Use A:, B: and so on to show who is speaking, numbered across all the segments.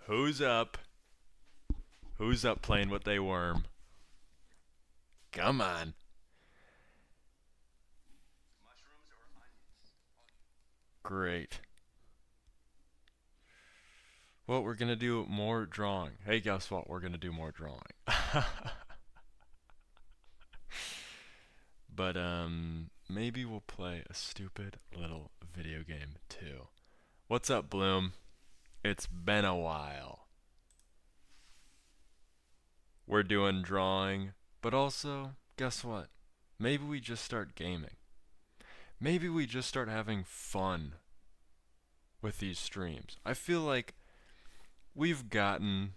A: Who's up? Who's up playing with they worm? Come on. Great. Well, we're gonna do more drawing. Hey, guess what? We're gonna do more drawing. But maybe we'll play a stupid little video game too. What's up, Bloom? It's been a while. We're doing drawing, but also, guess what? Maybe we just start gaming. Maybe we just start having fun with these streams. I feel like we've gotten.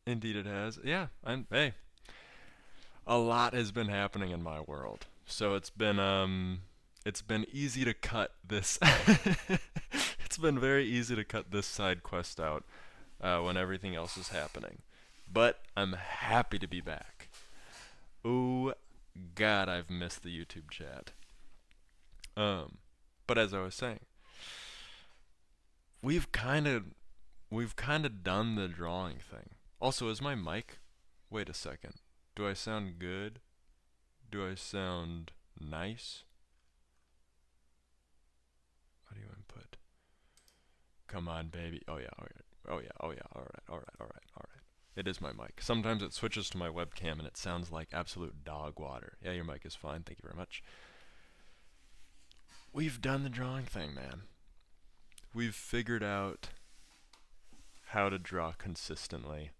A: Indeed, it has. Yeah, hey, a lot has been happening in my world, so it's been easy to cut this. It's been very easy to cut this side quest out when everything else is happening. But I'm happy to be back. Ooh, God, I've missed the YouTube chat. Um, but as I was saying, we've kind of we've kind of done the drawing thing. Also, is my mic? Wait a second. Do I sound good? Do I sound nice? Audio input. Come on, baby. Oh yeah, all right. Oh yeah, oh yeah. All right, all right, all right, all right. It is my mic. Sometimes it switches to my webcam and it sounds like absolute dog water. Yeah, your mic is fine. Thank you very much. We've done the drawing thing, man. We've figured out how to draw consistently.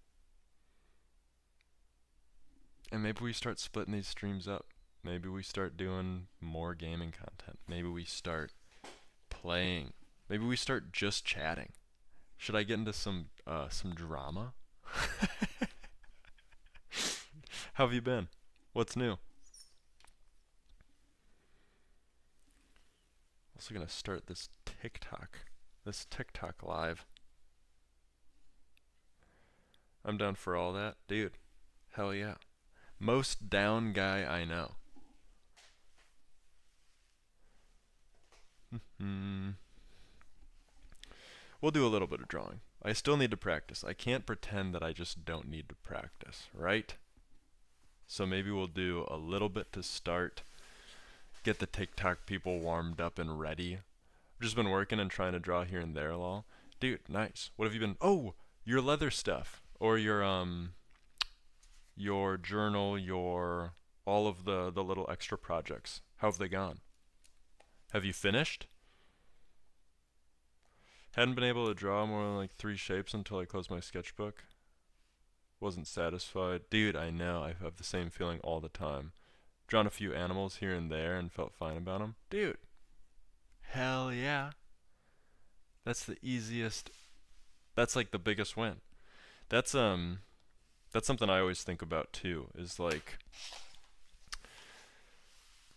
A: And maybe we start splitting these streams up. Maybe we start doing more gaming content. Maybe we start playing. Maybe we start just chatting. Should I get into some drama? How have you been? What's new? Also gonna start this TikTok live. I'm down for all that, dude. Hell yeah. Most down guy I know. We'll do a little bit of drawing. I still need to practice. I can't pretend that I just don't need to practice, right? So maybe we'll do a little bit to start, get the TikTok people warmed up and ready. I've just been working and trying to draw here and there, lol. Dude, nice. What have you been? Oh, your leather stuff, or your journal, your all of the little extra projects. How have they gone? Have you finished? Hadn't been able to draw more than like 3 shapes until I closed my sketchbook. Wasn't satisfied. Dude, I know. I have the same feeling all the time. Drawn a few animals here and there and felt fine about them. Dude, hell yeah. That's the easiest. That's like the biggest win. That's that's something I always think about too. Is like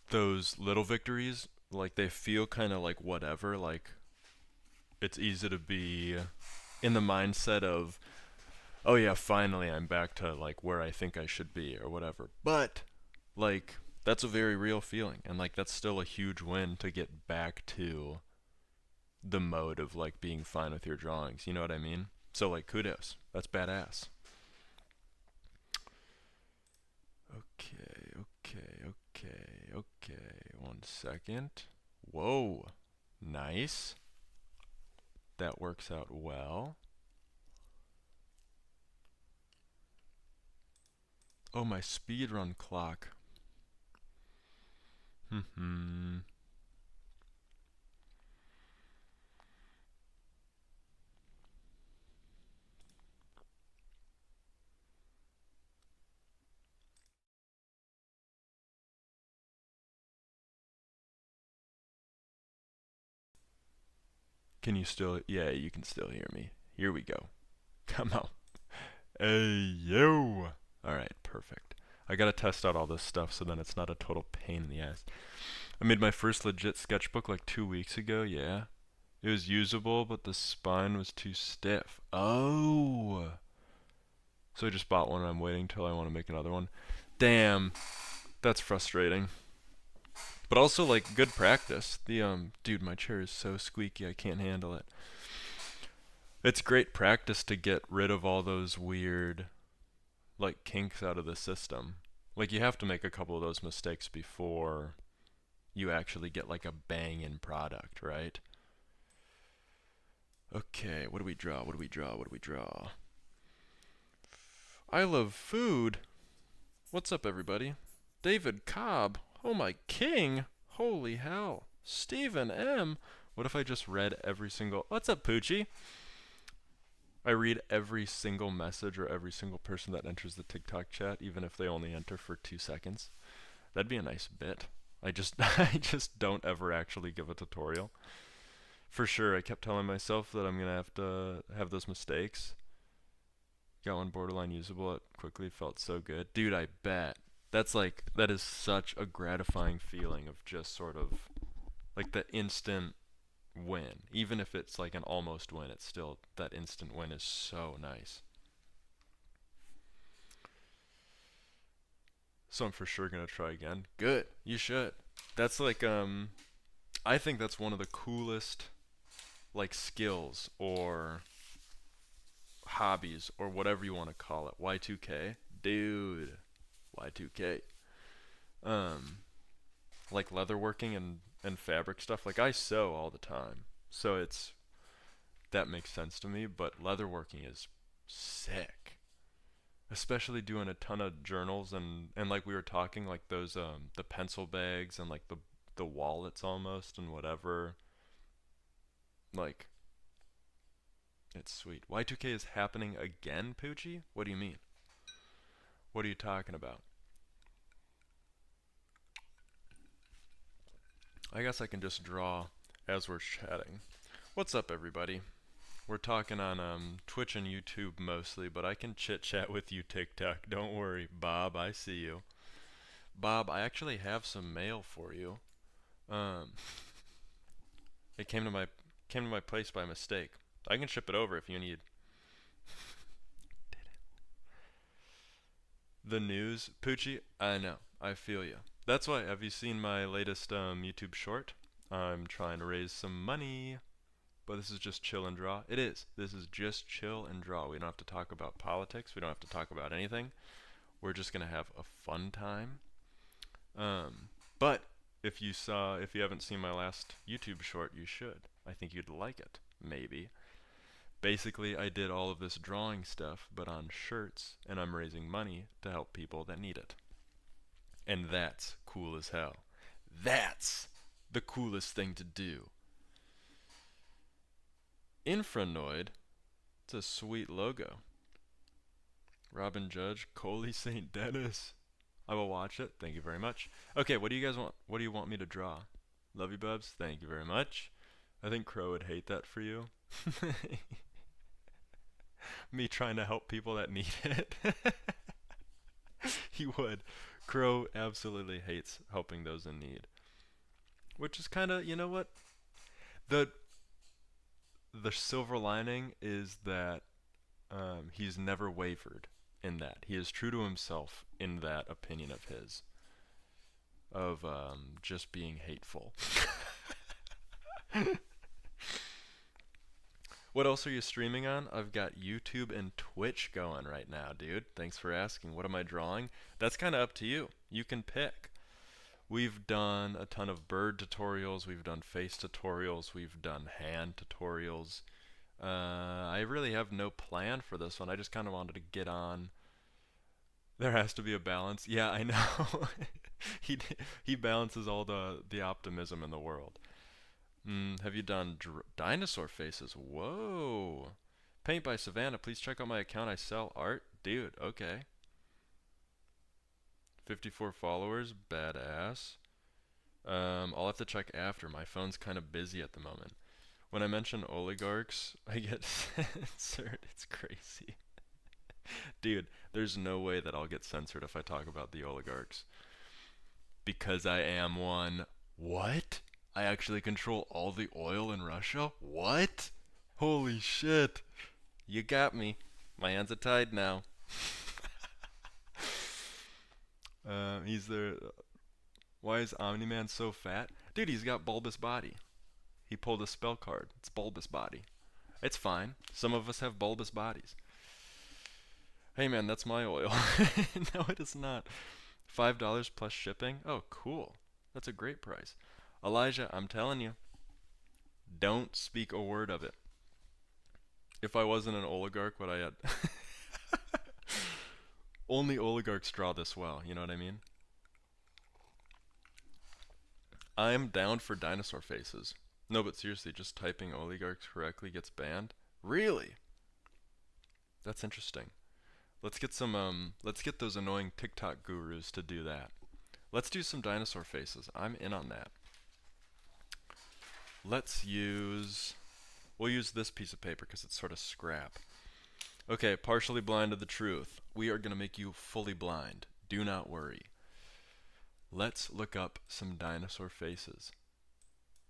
A: those little victories. Like they feel kind of like whatever. Like it's easy to be in the mindset of, oh yeah, finally I'm back to like where I think I should be or whatever. But like that's a very real feeling, and like that's still a huge win to get back to the mode of like being fine with your drawings. You know what I mean? So like kudos. That's badass. Okay, okay, okay, okay. 1 second. Whoa. Nice. That works out well. Oh, my speedrun clock. Hmm. Can you still? Yeah, you can still hear me. Here we go. Come on. Hey, yo. Alright, perfect. I gotta test out all this stuff so then it's not a total pain in the ass. I made my first legit sketchbook like 2 weeks ago, yeah. It was usable, but the spine was too stiff. Oh. So I just bought one and I'm waiting till I want to make another one. Damn. That's frustrating. But also like good practice. Dude, my chair is so squeaky I can't handle it. It's great practice to get rid of all those weird, like, kinks out of the system. Like, you have to make a couple of those mistakes before you actually get, like, a banging product, right? Okay, what do we draw? What do we draw? What do we draw? I love food. What's up, everybody? David Cobb. Oh, my king. Holy hell. Stephen M. What if I just read every single... What's up, Poochie? I read every single message or every single person that enters the TikTok chat, even if they only enter for 2 seconds. That'd be a nice bit. I just I just don't ever actually give a tutorial. For sure, I kept telling myself that I'm gonna have to have those mistakes. Got one borderline usable. It quickly felt so good. Dude, I bet. That is such a gratifying feeling of just sort of like the instant win. Even if it's like an almost win, it's still, that instant win is so nice. So I'm for sure gonna try again. Good, you should. That's like, I think that's one of the coolest, like, skills or hobbies or whatever you want to call it. Y2K, dude. Y2K. Like leatherworking and fabric stuff. Like, I sew all the time, so that makes sense to me. But leatherworking is sick, especially doing a ton of journals and like we were talking, like those the pencil bags and like the wallets almost and whatever. Like, it's sweet. Y2K is happening again, Poochie? What do you mean? What are you talking about? I guess I can just draw as we're chatting. What's up, everybody? We're talking on Twitch and YouTube mostly, but I can chit chat with you TikTok. Don't worry, Bob. I see you. Bob, I actually have some mail for you. It came to my place by mistake. I can ship it over if you need. The news, Poochie. I know. I feel you. That's why. Have you seen my latest YouTube short? I'm trying to raise some money. But this is just chill and draw. It is. This is just chill and draw. We don't have to talk about politics. We don't have to talk about anything. We're just gonna have a fun time. But if you haven't seen my last YouTube short, you should. I think you'd like it. Maybe. Basically, I did all of this drawing stuff, but on shirts, and I'm raising money to help people that need it. And that's cool as hell. That's the coolest thing to do. Infranoid. It's a sweet logo. Robin Judge, Coley St. Dennis. I will watch it. Thank you very much. Okay, what do you guys want? What do you want me to draw? Love you, Bubs. Thank you very much. I think Crow would hate that for you. Me trying to help people that need it. He would. Crow absolutely hates helping those in need. Which is kind of, you know what? The silver lining is that he's never wavered in that. He is true to himself in that opinion of his. Of just being hateful. What else are you streaming on? I've got YouTube and Twitch going right now, dude. Thanks for asking. What am I drawing? That's kind of up to you. You can pick. We've done a ton of bird tutorials. We've done face tutorials. We've done hand tutorials. I really have no plan for this one. I just kind of wanted to get on. There has to be a balance. Yeah, I know. He balances all the optimism in the world. Have you done dinosaur faces? Whoa. Paint by Savannah. Please check out my account. I sell art. Dude, okay. 54 followers. Badass. I'll have to check after. My phone's kind of busy at the moment. When I mention oligarchs, I get censored. It's crazy. Dude, there's no way that I'll get censored if I talk about the oligarchs. Because I am one. What? I actually control all the oil in Russia? What? Holy shit. You got me. My hands are tied now. He's there. Why is Omni-Man so fat? Dude, he's got bulbous body. He pulled a spell card. It's bulbous body. It's fine. Some of us have bulbous bodies. Hey man, that's my oil. No, it is not. $5 plus shipping? Oh, cool. That's a great price. Elijah, I'm telling you, don't speak a word of it. If I wasn't an oligarch, what I had. Only oligarchs draw this well, you know what I mean? I'm down for dinosaur faces. No, but seriously, just typing oligarchs correctly gets banned? Really? That's interesting. Let's get those annoying TikTok gurus to do that. Let's do some dinosaur faces. I'm in on that. We'll use this piece of paper because it's sort of scrap. Okay, partially blind to the truth. We are going to make you fully blind. Do not worry. Let's look up some dinosaur faces.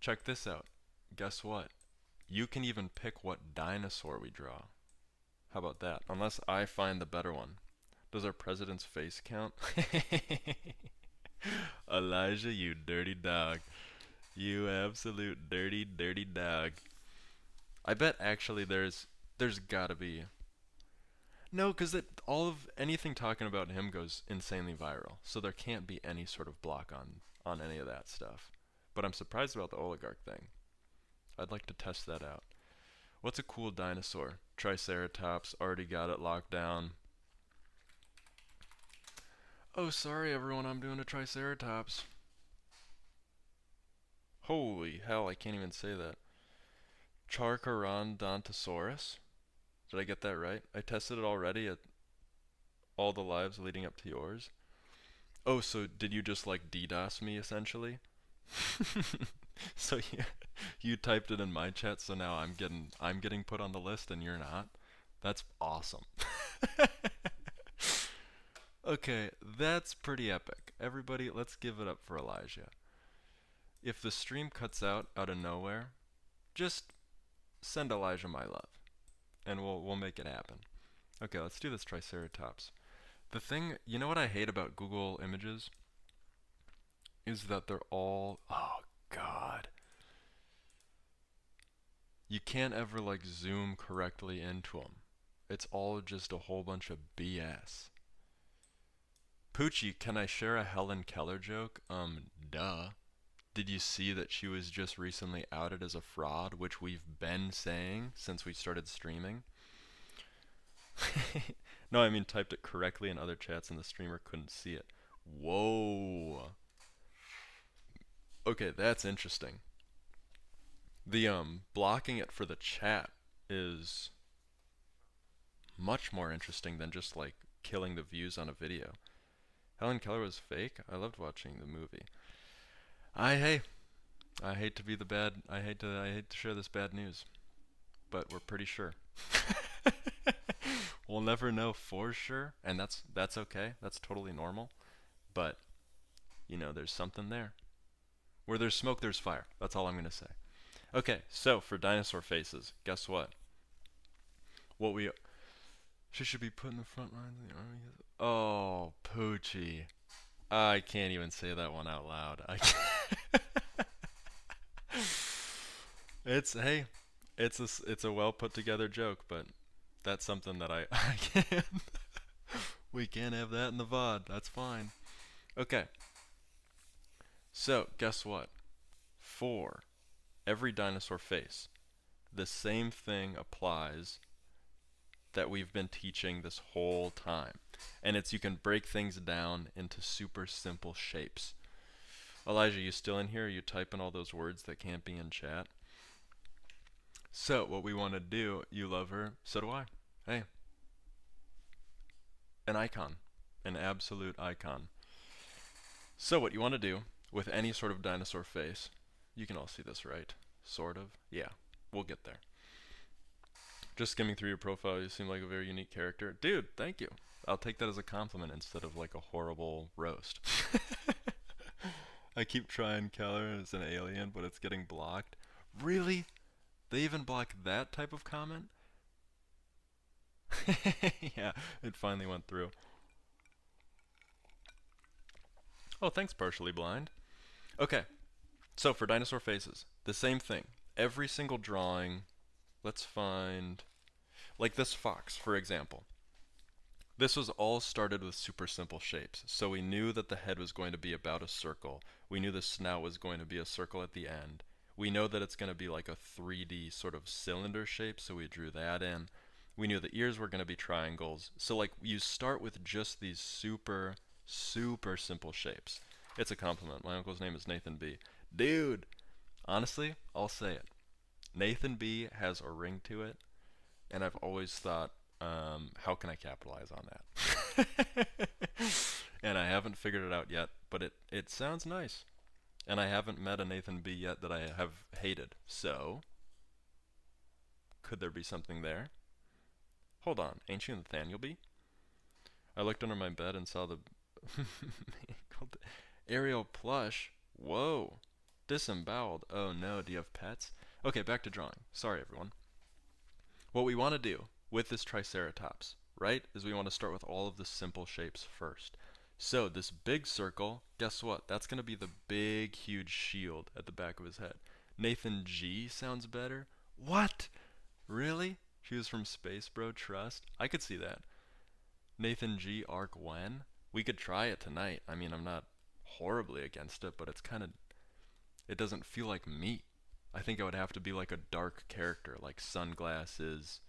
A: Check this out. Guess what? You can even pick what dinosaur we draw. How about that? Unless I find the better one. Does our president's face count? Elijah, you dirty dog. You absolute dirty, dirty dog. I bet actually there's gotta be. No, because anything talking about him goes insanely viral. So there can't be any sort of block on any of that stuff. But I'm surprised about the oligarch thing. I'd like to test that out. What's a cool dinosaur? Triceratops, already got it locked down. Oh, sorry everyone, I'm doing a Triceratops. Holy hell, I can't even say that. Charcharodontosaurus? Did I get that right? I tested it already at all the lives leading up to yours. Oh, so did you just like DDoS me essentially? So you typed it in my chat, so now I'm getting put on the list and you're not. That's awesome. Okay, that's pretty epic. Everybody, let's give it up for Elijah. If the stream cuts out of nowhere, just send Elijah my love, and we'll make it happen. Okay, let's do this Triceratops. The thing, you know what I hate about Google Images? Is that they're all, oh god. You can't ever like zoom correctly into them. It's all just a whole bunch of BS. Poochie, can I share a Helen Keller joke? Duh. Did you see that she was just recently outed as a fraud, which we've been saying since we started streaming? No, I mean typed it correctly in other chats and the streamer couldn't see it. Whoa. Okay, that's interesting. The blocking it for the chat is much more interesting than just like killing the views on a video. Helen Keller was fake? I loved watching the movie. I hate to be the bad I hate to share this bad news. But we're pretty sure. We'll never know for sure, and that's okay. That's totally normal. But you know, there's something there. Where there's smoke, there's fire. That's all I'm gonna say. Okay, so for dinosaur faces, guess what? She should be put in the front lines of the army. Oh, Poochie. I can't even say that one out loud. I can't. It's a well put together joke, but that's something that I can't. We can't have that in the VOD. That's fine. Okay. So, guess what? For every dinosaur face, the same thing applies that we've been teaching this whole time. And it's you can break things down into super simple shapes. Elijah, you still in here? Are you typing all those words that can't be in chat? So, what we want to do, you love her, so do I. Hey. An icon. An absolute icon. So, what you want to do with any sort of dinosaur face, you can all see this, right? Sort of. Yeah, we'll get there. Just skimming through your profile, you seem like a very unique character. Dude, thank you. I'll take that as a compliment instead of like a horrible roast. I keep trying Keller as an alien, but it's getting blocked. Really? They even block that type of comment? Yeah, it finally went through. Oh, thanks, partially blind. Okay, so for dinosaur faces, the same thing. Every single drawing, let's find, like this fox, for example. This was all started with super simple shapes. So we knew that the head was going to be about a circle. We knew the snout was going to be a circle at the end. We know that it's going to be like a 3D sort of cylinder shape, so we drew that in. We knew the ears were going to be triangles. So like you start with just these super, super simple shapes. It's a compliment. My uncle's name is Nathan B. Dude, honestly, I'll say it. Nathan B has a ring to it, and I've always thought, how can I capitalize on that? And I haven't figured it out yet, but it sounds nice. And I haven't met a Nathan B yet that I have hated. So, could there be something there? Hold on, ain't you Nathaniel B? I looked under my bed and saw the Ariel plush. Whoa. Disemboweled. Oh no, do you have pets? Okay, back to drawing. Sorry, everyone. What we want to do with this Triceratops, right, is we want to start with all of the simple shapes first. So this big circle, guess what? That's going to be the big, huge shield at the back of his head. Nathan G sounds better. What? Really? She was from Space Bro Trust? I could see that. Nathan G arc when? We could try it tonight. I mean, I'm not horribly against it, but it's kind of, it doesn't feel like me. I think I would have to be like a dark character, like sunglasses.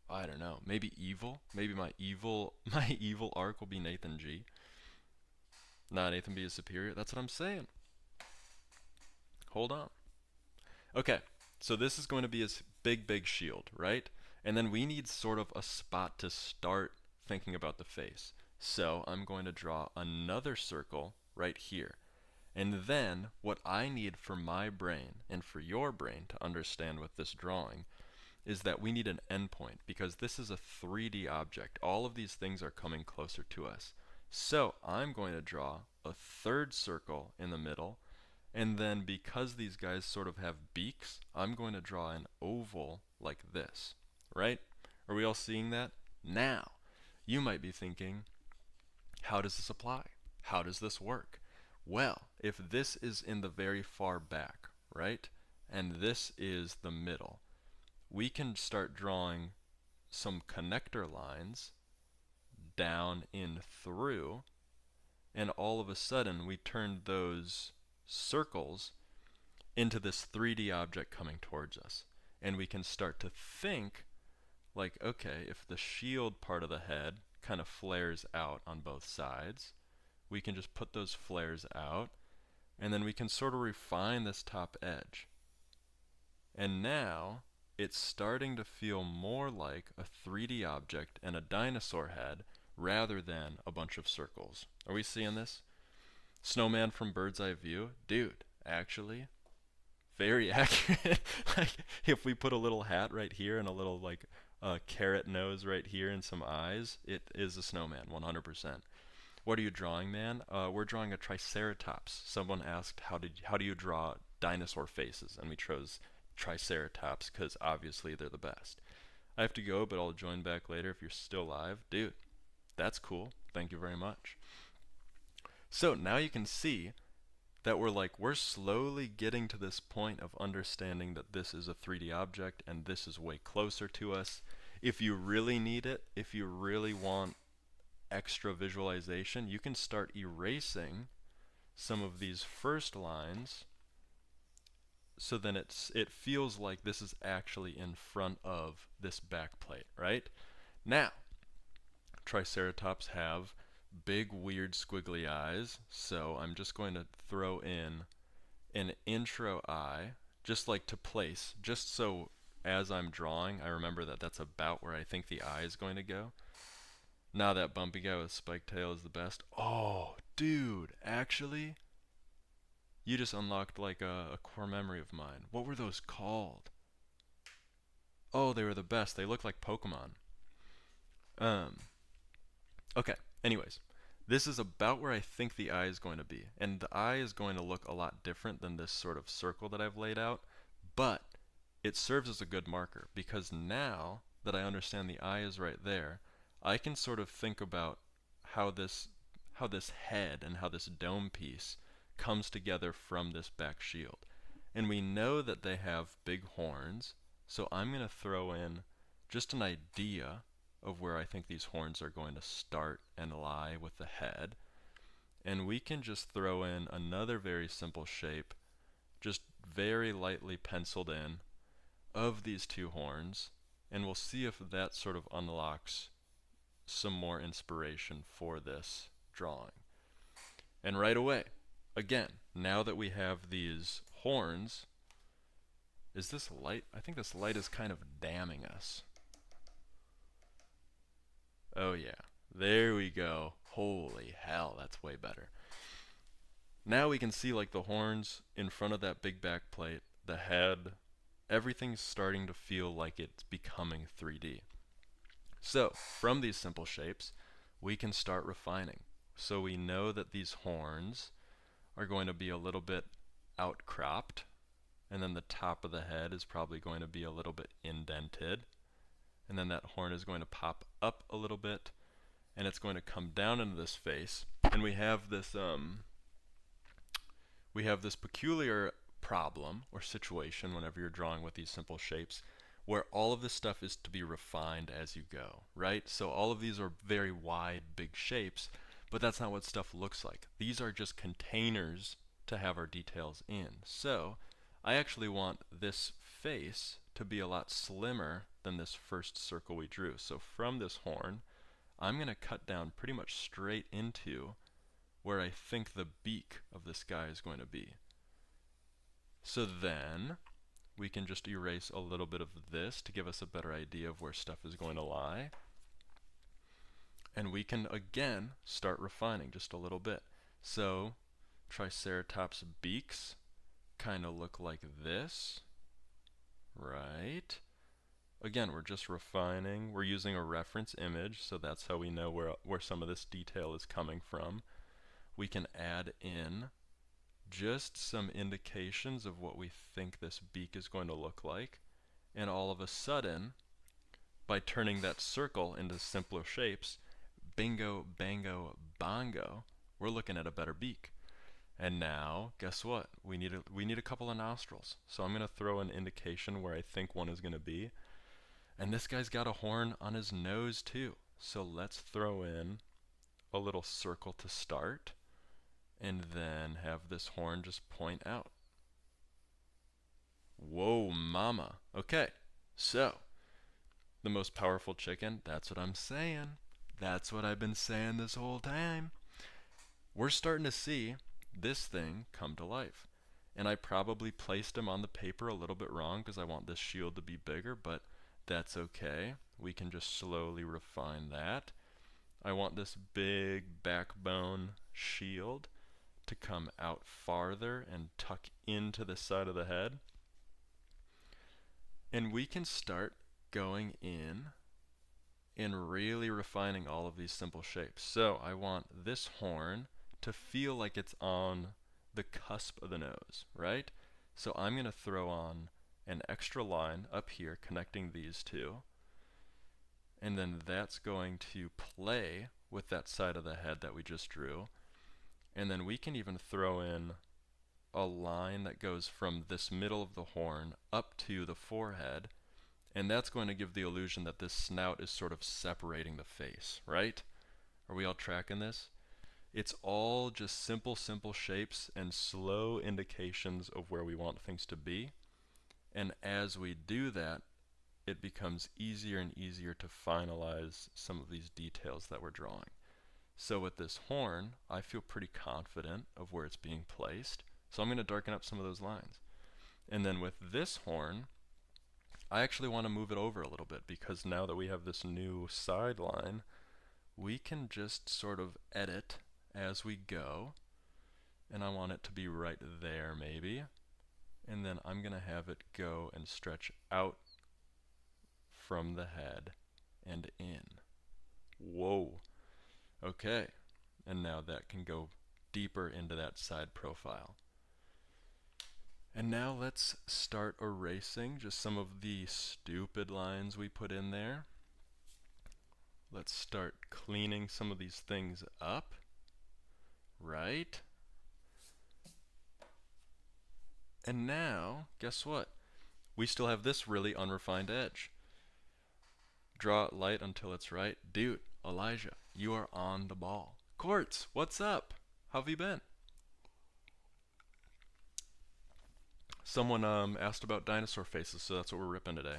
A: I don't know. Maybe evil. Maybe my evil arc will be Nathan G. Nah, Nathan B is superior. That's what I'm saying. Hold on. Okay, so this is going to be his big shield, right? And then we need sort of a spot to start thinking about the face. So I'm going to draw another circle right here. And then what I need for my brain and for your brain to understand with this drawing is that we need an endpoint, because this is a 3D object. All of these things are coming closer to us. So I'm going to draw a third circle in the middle, and then because these guys sort of have beaks, I'm going to draw an oval like this, right? Are we all seeing that? Now, you might be thinking, how does this apply? How does this work? Well, if this is in the very far back, right, and this is the middle, we can start drawing some connector lines down in through, and all of a sudden we turn those circles into this 3D object coming towards us. And we can start to think like, okay, if the shield part of the head kind of flares out on both sides, we can just put those flares out, and then we can sort of refine this top edge. And now it's starting to feel more like a 3D object and a dinosaur head rather than a bunch of circles. Are we seeing this? Snowman from Bird's Eye View? Dude, actually, very accurate. Like, if we put a little hat right here and a little, like, carrot nose right here and some eyes, it is a snowman, 100%. What are you drawing, man? We're drawing a Triceratops. Someone asked, how do you draw dinosaur faces? And we chose Triceratops because obviously they're the best. I have to go, but I'll join back later if you're still live. Dude, that's cool. Thank you very much. So now you can see that we're slowly getting to this point of understanding that this is a 3D object and this is way closer to us. If you really need it, if you really want extra visualization, you can start erasing some of these first lines, so then it feels like this is actually in front of this back plate, right? Now, Triceratops have big weird squiggly eyes, so I'm just going to throw in an intro eye, just like to place, just so as I'm drawing I remember that that's about where I think the eye is going to go. Now that bumpy guy with spiked tail is the best. Oh, dude, actually, you just unlocked like a core memory of mine. What were those called? Oh, they were the best. They look like Pokemon. Okay, anyways, this is about where I think the eye is going to be. And the eye is going to look a lot different than this sort of circle that I've laid out, but it serves as a good marker, because now that I understand the eye is right there, I can sort of think about how this head and how this dome piece comes together from this back shield. And we know that they have big horns, so I'm going to throw in just an idea of where I think these horns are going to start and lie with the head. And we can just throw in another very simple shape, just very lightly penciled in, of these two horns, and we'll see if that sort of unlocks some more inspiration for this drawing. And right away, again, now that we have these horns, is this light? I think this light is kind of damning us. Oh yeah, there we go. Holy hell, that's way better. Now we can see like the horns in front of that big back plate, the head, everything's starting to feel like it's becoming 3D. So from these simple shapes, we can start refining. So we know that these horns are going to be a little bit outcropped, and then the top of the head is probably going to be a little bit indented, and then that horn is going to pop up a little bit, and it's going to come down into this face, and we have this peculiar problem or situation whenever you're drawing with these simple shapes, where all of this stuff is to be refined as you go, right? So all of these are very wide, big shapes, but that's not what stuff looks like. These are just containers to have our details in. So I actually want this face to be a lot slimmer than this first circle we drew. So from this horn, I'm going to cut down pretty much straight into where I think the beak of this guy is going to be. So then we can just erase a little bit of this to give us a better idea of where stuff is going to lie. And we can again start refining just a little bit. So Triceratops beaks kind of look like this, right? Again, we're just refining. We're using a reference image, so that's how we know where some of this detail is coming from. We can add in just some indications of what we think this beak is going to look like, and all of a sudden, by turning that circle into simpler shapes, bingo, bango, bongo, we're looking at a better beak. And now, guess what? We need a couple of nostrils. So I'm going to throw an indication where I think one is going to be. And this guy's got a horn on his nose too. So let's throw in a little circle to start, and then have this horn just point out. Whoa, mama. Okay, so the most powerful chicken, that's what I'm saying. That's what I've been saying this whole time. We're starting to see this thing come to life. And I probably placed him on the paper a little bit wrong because I want this shield to be bigger, but that's okay. We can just slowly refine that. I want this big backbone shield to come out farther and tuck into the side of the head. And we can start going in and really refining all of these simple shapes. So I want this horn to feel like it's on the cusp of the nose, right? So I'm going to throw on an extra line up here connecting these two, and then that's going to play with that side of the head that we just drew. And then we can even throw in a line that goes from this middle of the horn up to the forehead, and that's going to give the illusion that this snout is sort of separating the face, right? Are we all tracking this? It's all just simple shapes and slow indications of where we want things to be. And as we do that, it becomes easier and easier to finalize some of these details that we're drawing. So with this horn, I feel pretty confident of where it's being placed. So I'm going to darken up some of those lines. And then with this horn, I actually want to move it over a little bit, because now that we have this new sideline, we can just sort of edit as we go. And I want it to be right there maybe. And then I'm going to have it go and stretch out from the head and in. Whoa. Okay. And now that can go deeper into that side profile. And now let's start erasing just some of the stupid lines we put in there. Let's start cleaning some of these things up. Right? And now, guess what? We still have this really unrefined edge. Draw it light until it's right. Dude, Elijah, you are on the ball. Quartz, what's up? How have you been? Someone asked about dinosaur faces, so that's what we're ripping today.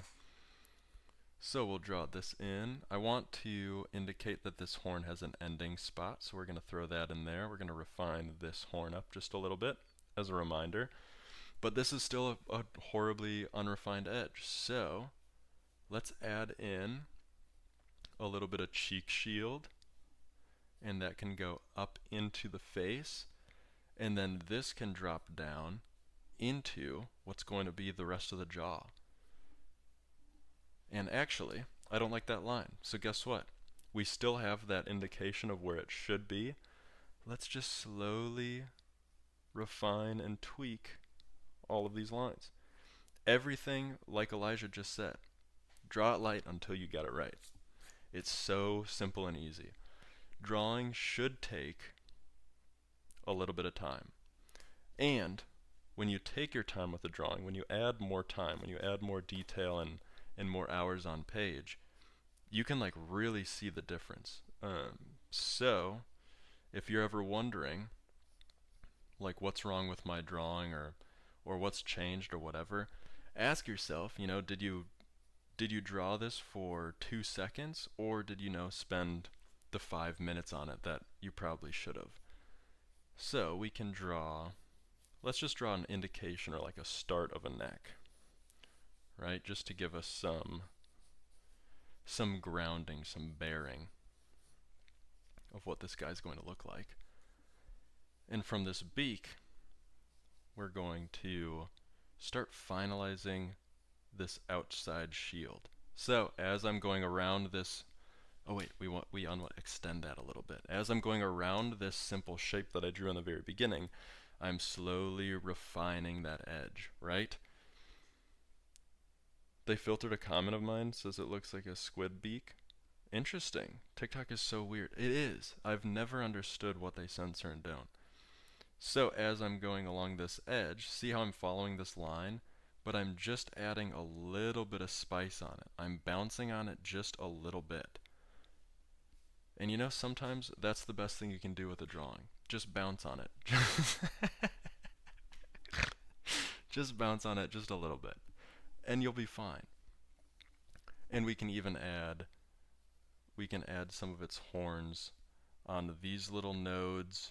A: So we'll draw this in. I want to indicate that this horn has an ending spot, so we're going to throw that in there. We're going to refine this horn up just a little bit as a reminder. But this is still a horribly unrefined edge. So let's add in a little bit of cheek shield, and that can go up into the face, and then this can drop down into what's going to be the rest of the jaw. And actually, I don't like that line. So guess what? We still have that indication of where it should be. Let's just slowly refine and tweak all of these lines. Everything like Elijah just said. Draw it light until you get it right. It's so simple and easy. Drawing should take a little bit of time. And when you take your time with the drawing, when you add more time, when you add more detail and more hours on page, you can like really see the difference. So if you're ever wondering like what's wrong with my drawing or what's changed or whatever, ask yourself, you know, did you draw this for 2 seconds, or did you spend the 5 minutes on it that you probably should have? So we can draw, let's just draw an indication or like a start of a neck, right? Just to give us some grounding, some bearing of what this guy's going to look like. And from this beak, we're going to start finalizing this outside shield. So as I'm going around this, oh wait, we want to extend that a little bit. As I'm going around this simple shape that I drew in the very beginning, I'm slowly refining that edge, right? They filtered a comment of mine, says it looks like a squid beak. Interesting. TikTok is so weird. It is. I've never understood what they censor and don't. So as I'm going along this edge, see how I'm following this line? But I'm just adding a little bit of spice on it. I'm bouncing on it just a little bit. And you know, sometimes that's the best thing you can do with a drawing. Just bounce on it. Just bounce on it just a little bit, and you'll be fine. And we can even add some of its horns on these little nodes,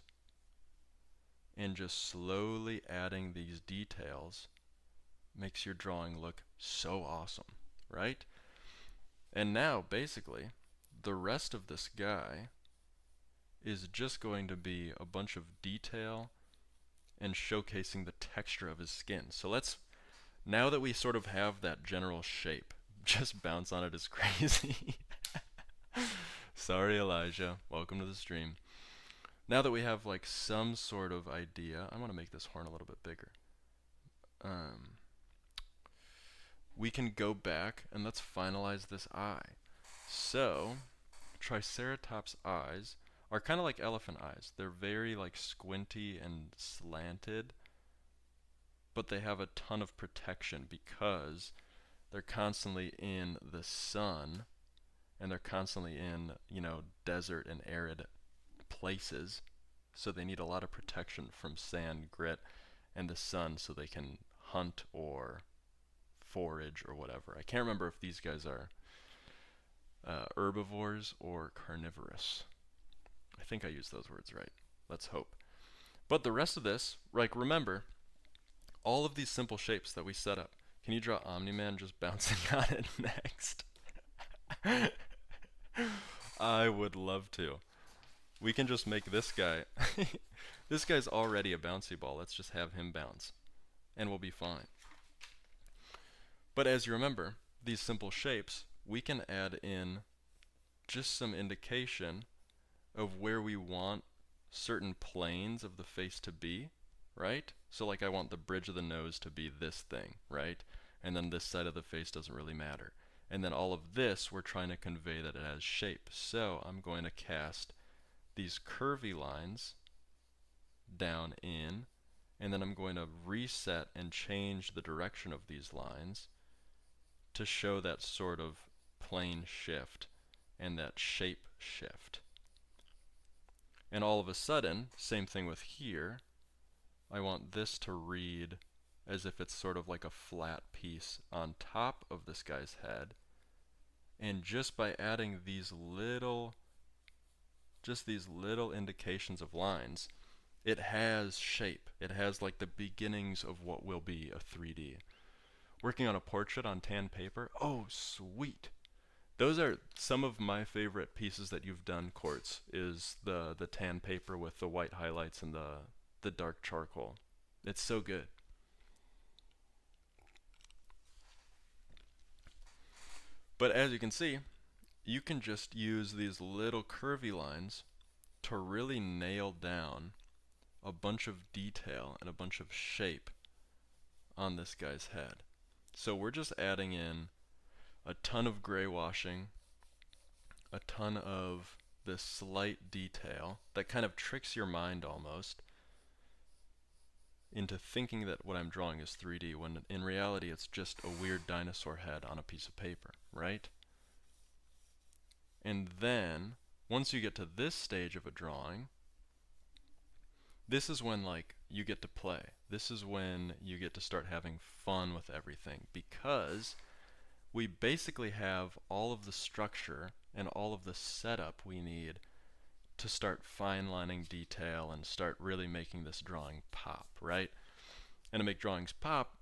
A: and just slowly adding these details makes your drawing look so awesome, right? And now basically the rest of this guy is just going to be a bunch of detail and showcasing the texture of his skin. So let's, now that we sort of have that general shape, just bounce on it is crazy. Sorry, Elijah. Welcome to the stream. Now that we have like some sort of idea, I want to make this horn a little bit bigger. We can go back and let's finalize this eye. So, Triceratops eyes are kind of like elephant eyes. They're very like squinty and slanted, but they have a ton of protection because they're constantly in the sun and they're constantly in, desert and arid places. So they need a lot of protection from sand, grit, and the sun so they can hunt or forage or whatever. I can't remember if these guys are herbivores or carnivorous. I think I used those words right. Let's hope. But the rest of this, like, remember, all of these simple shapes that we set up. Can you draw Omni-Man just bouncing on it next? I would love to. We can just make this guy, this guy's already a bouncy ball. Let's just have him bounce and we'll be fine. But as you remember, these simple shapes, we can add in just some indication of where we want certain planes of the face to be, right? So like I want the bridge of the nose to be this thing, right? And then this side of the face doesn't really matter. And then all of this, we're trying to convey that it has shape. So I'm going to cast these curvy lines down in, and then I'm going to reset and change the direction of these lines to show that sort of plane shift and that shape shift. And all of a sudden, same thing with here, I want this to read as if it's sort of like a flat piece on top of this guy's head. And just by adding these little indications of lines, it has shape. It has like the beginnings of what will be a 3D. Working on a portrait on tan paper, oh sweet. Those are some of my favorite pieces that you've done, Quartz, is the tan paper with the white highlights and the dark charcoal. It's so good. But as you can see, you can just use these little curvy lines to really nail down a bunch of detail and a bunch of shape on this guy's head. So we're just adding in a ton of gray washing, a ton of this slight detail that kind of tricks your mind almost into thinking that what I'm drawing is 3D, when in reality it's just a weird dinosaur head on a piece of paper, right? And then, once you get to this stage of a drawing, this is when like you get to play. This is when you get to start having fun with everything, because we basically have all of the structure and all of the setup we need to start fine-lining detail and start really making this drawing pop, right? And to make drawings pop,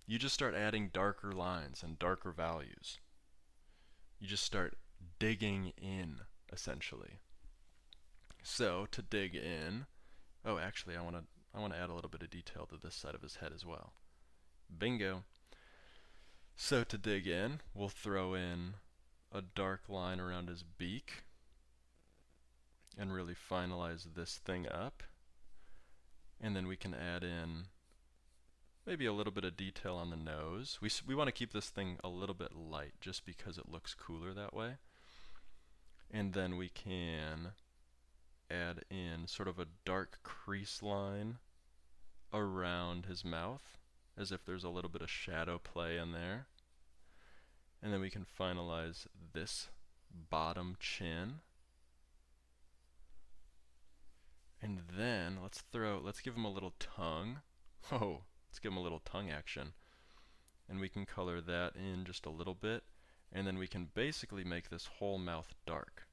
A: you just start adding darker lines and darker values. You just start digging in, essentially. So to dig in, oh, actually, I want to add a little bit of detail to this side of his head as well. Bingo. So to dig in, we'll throw in a dark line around his beak and really finalize this thing up. And then we can add in maybe a little bit of detail on the nose. We want to keep this thing a little bit light just because it looks cooler that way. And then we can add in sort of a dark crease line around his mouth, as if there's a little bit of shadow play in there. And then we can finalize this bottom chin. And then let's give him a little tongue. Oh, let's give him a little tongue action. And we can color that in just a little bit. And then we can basically make this whole mouth dark.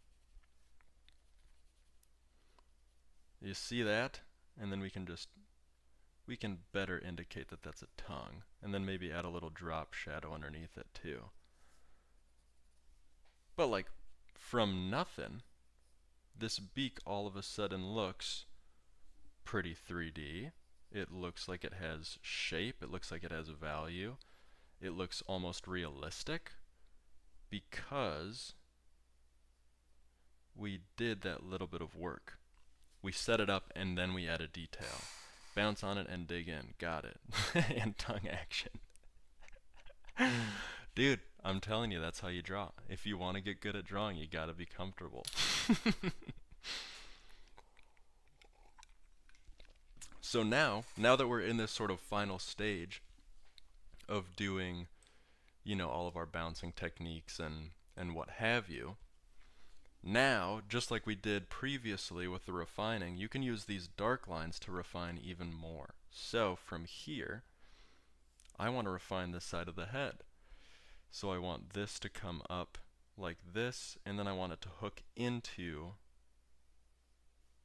A: You see that? And then we can better indicate that that's a tongue. And then maybe add a little drop shadow underneath it too. But like from nothing, this beak all of a sudden looks pretty 3D. It looks like it has shape. It looks like it has value. It looks almost realistic because we did that little bit of work. We set it up and then we added detail. Bounce on it and dig in. Got it. And tongue action. Dude, I'm telling you, that's how you draw. If you want to get good at drawing, you gotta be comfortable. So now that we're in this sort of final stage of doing, you know, all of our bouncing techniques and what have you, now, just like we did previously with the refining, you can use these dark lines to refine even more. So from here, I want to refine this side of the head. So I want this to come up like this, and then I want it to hook into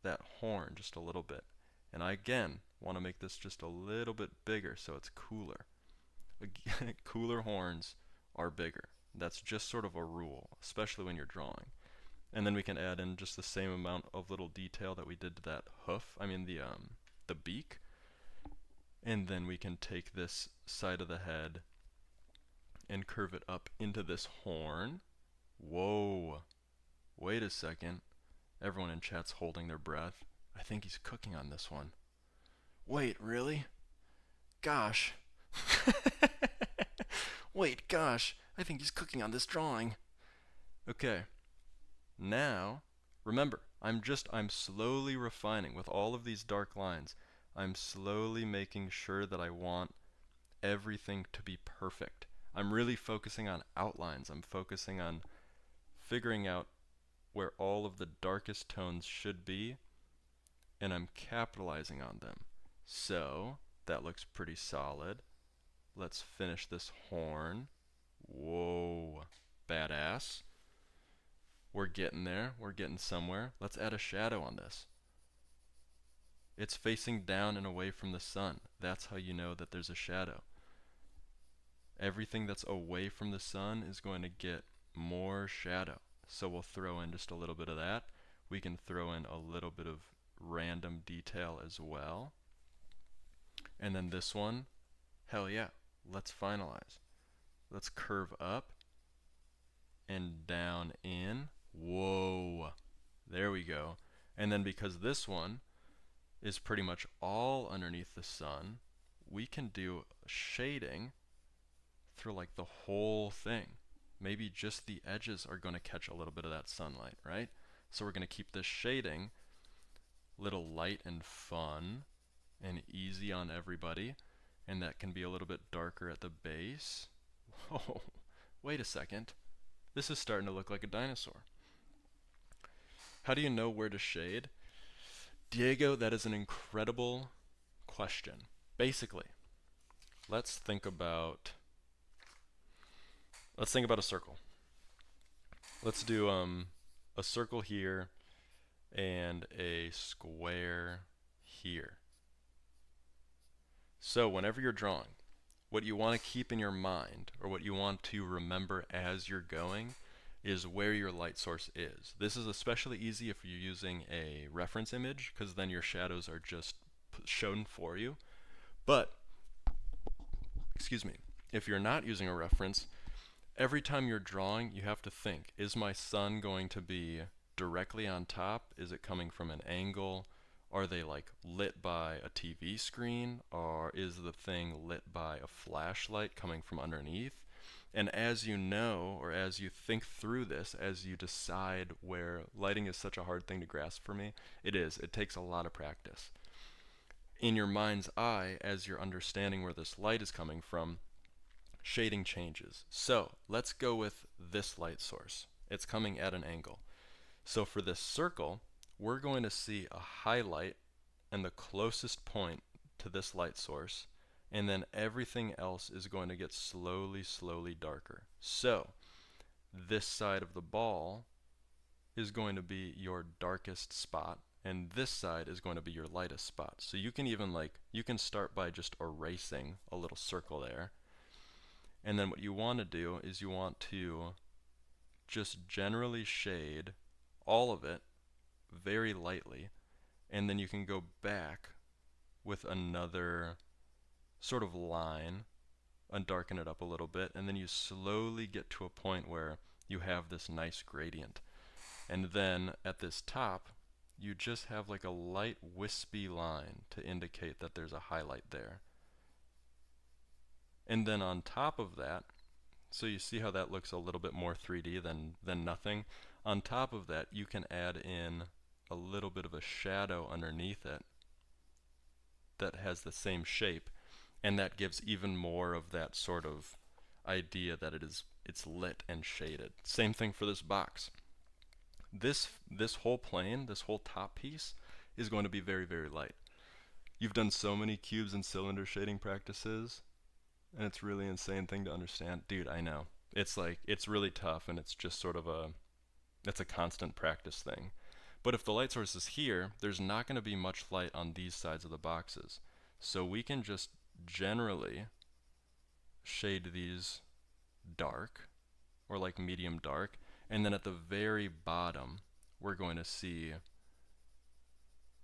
A: that horn just a little bit. And I, again, want to make this just a little bit bigger so it's cooler. Cooler horns are bigger. That's just sort of a rule, especially when you're drawing. And then we can add in just the same amount of little detail that we did to that hoof, the beak. And then we can take this side of the head and curve it up into this horn. Whoa, wait a second. Everyone in chat's holding their breath. I think he's cooking on this one. Wait, really? Gosh. Wait, gosh, I think he's cooking on this drawing. Okay. Now, remember, I'm slowly refining with all of these dark lines. I'm slowly making sure that I want everything to be perfect. I'm really focusing on outlines. I'm focusing on figuring out where all of the darkest tones should be, and I'm capitalizing on them. So that looks pretty solid. Let's finish this horn. Whoa, badass. We're getting there. We're getting somewhere. Let's add a shadow on this. It's facing down and away from the sun. That's how you know that there's a shadow. Everything that's away from the sun is going to get more shadow. So we'll throw in just a little bit of that. We can throw in a little bit of random detail as well. And then this one, hell yeah, let's finalize. Let's curve up and down in. Whoa, there we go. And then because this one is pretty much all underneath the sun, we can do shading through like the whole thing. Maybe just the edges are going to catch a little bit of that sunlight, right? So we're going to keep this shading little light and fun and easy on everybody, and that can be a little bit darker at the base. Whoa, wait a second. This is starting to look like a dinosaur. How do you know where to shade? Diego, that is an incredible question. Basically, let's think about a circle. Let's do a circle here and a square here. So whenever you're drawing, what you want to keep in your mind, or what you want to remember as you're going, is where your light source is. This is especially easy if you're using a reference image, because then your shadows are just shown for you. But, excuse me, if you're not using a reference, every time you're drawing, you have to think, is my sun going to be directly on top? Is it coming from an angle? Are they like lit by a TV screen? Or is the thing lit by a flashlight coming from underneath? And as you know, or as you think through this, as you decide where lighting is such a hard thing to grasp for me, it takes a lot of practice. In your mind's eye, as you're understanding where this light is coming from, shading changes. So let's go with this light source. It's coming at an angle. So for this circle, we're going to see a highlight and the closest point to this light source, and then everything else is going to get slowly, slowly darker. So this side of the ball is going to be your darkest spot, and this side is going to be your lightest spot. So you can even you can start by just erasing a little circle there. And then what you want to do is you want to just generally shade all of it very lightly, and then you can go back with another sort of line and darken it up a little bit, and then you slowly get to a point where you have this nice gradient. And then at this top, you just have like a light wispy line to indicate that there's a highlight there. And then on top of that, so you see how that looks a little bit more 3D than nothing. On top of that, you can add in a little bit of a shadow underneath it that has the same shape, and that gives even more of that sort of idea that it's lit and shaded. Same thing for this box. This whole plane, this whole top piece, is going to be very, very light. You've done so many cubes and cylinder shading practices, and it's really an insane thing to understand. Dude, I know. It's really tough, and it's just sort of it's a constant practice thing. But if the light source is here, there's not going to be much light on these sides of the boxes. So we can just generally shade these dark, or like medium dark, and then at the very bottom, we're going to see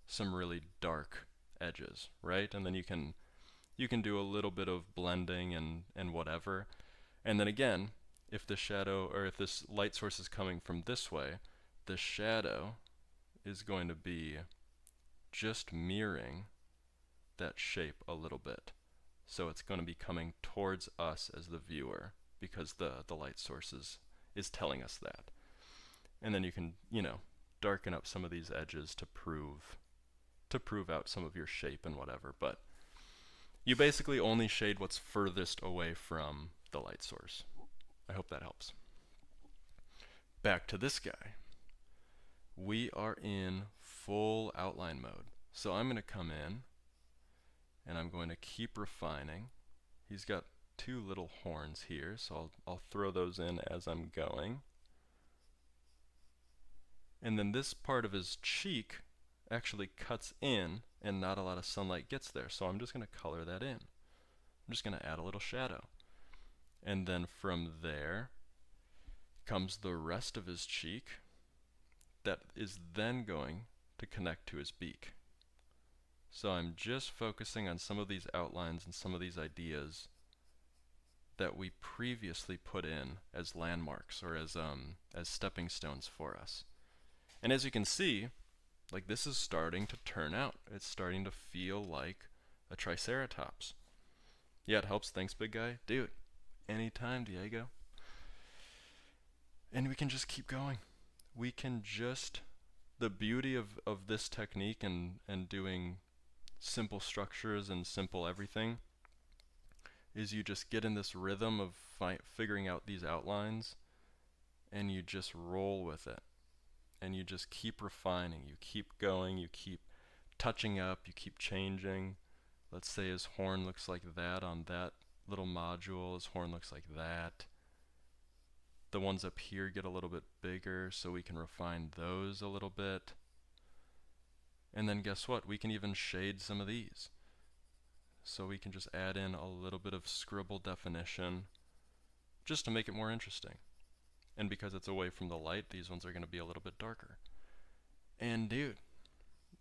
A: some really dark edges, right? And then you can do a little bit of blending and whatever. And then again, if the shadow, or if this light source is coming from this way, the shadow is going to be just mirroring that shape a little bit. So it's going to be coming towards us as the viewer, because the light source is telling us that. And then you can, darken up some of these edges to prove to prove out some of your shape and whatever, but you basically only shade what's furthest away from the light source. I hope that helps. Back to this guy. We are in full outline mode. So I'm going to come in and I'm going to keep refining. He's got two little horns here, so I'll throw those in as I'm going. And then this part of his cheek actually cuts in and not a lot of sunlight gets there. So I'm just going to color that in. I'm just going to add a little shadow. And then from there comes the rest of his cheek that is then going to connect to his beak. So I'm just focusing on some of these outlines and some of these ideas that we previously put in as landmarks or as stepping stones for us. And as you can see, like this is starting to turn out. It's starting to feel like a Triceratops. Yeah, it helps. Thanks, big guy. Dude, anytime, Diego. And we can just keep going. We can just, the beauty of this technique and doing simple structures and simple everything is you just get in this rhythm of figuring out these outlines and you just roll with it. And you just keep refining, you keep going, you keep touching up, you keep changing. Let's say his horn looks like that on that little module, his horn looks like that. The ones up here get a little bit bigger, so we can refine those a little bit. And then guess what? We can even shade some of these. So we can just add in a little bit of scribble definition just to make it more interesting. And because it's away from the light, these ones are going to be a little bit darker. And dude,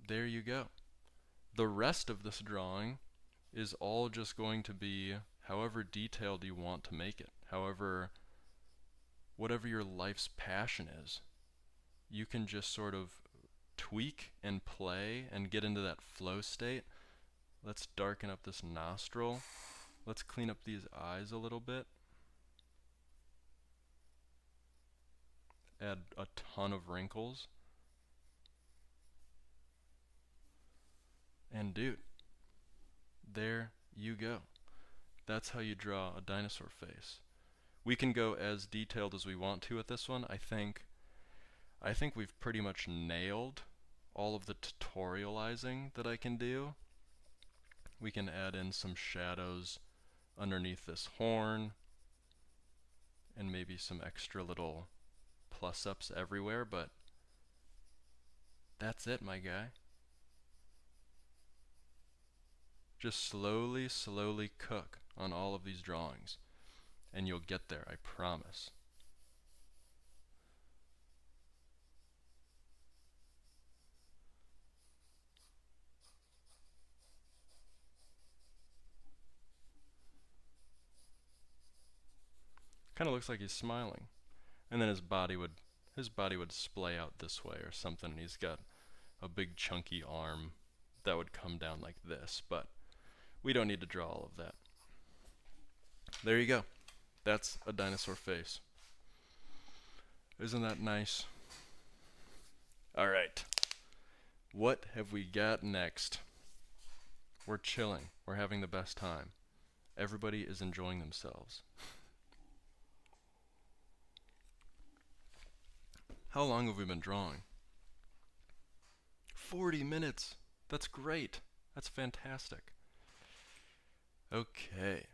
A: there you go. The rest of this drawing is all just going to be however detailed you want to make it. However, whatever your life's passion is, you can just sort of tweak and play and get into that flow state. Let's darken up this nostril. Let's clean up these eyes a little bit. Add a ton of wrinkles. And dude, there you go. That's how you draw a dinosaur face. We can go as detailed as we want to with this one. I think we've pretty much nailed all of the tutorializing that I can do. We can add in some shadows underneath this horn and maybe some extra little plus-ups everywhere, but that's it, my guy. Just slowly, slowly cook on all of these drawings, and you'll get there, I promise. Kind of looks like he's smiling. And then his body would splay out this way or something. He's got a big chunky arm that would come down like this, but we don't need to draw all of that. There you go. That's a dinosaur face. Isn't that nice? All right. What have we got next? We're chilling. We're having the best time. Everybody is enjoying themselves. How long have we been drawing? 40 minutes. That's great. That's fantastic. Okay.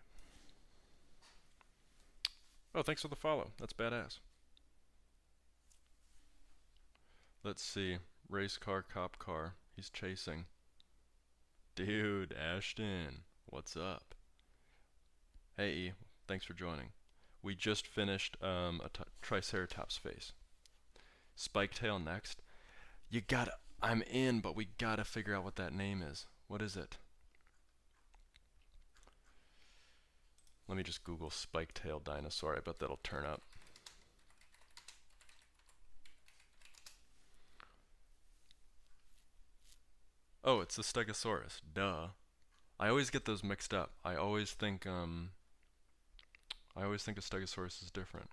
A: Oh, thanks for the follow. That's badass. Let's see. Race car, cop car. He's chasing. Dude, Ashton. What's up? Hey, E. Thanks for joining. We just finished a Triceratops face. Spike tail next. You gotta, I'm in, but we gotta figure out what that name is. What is it? Let me just Google spike tail dinosaur. I bet that'll turn up. Oh, it's the Stegosaurus. Duh. I always get those mixed up. I always think a Stegosaurus is different.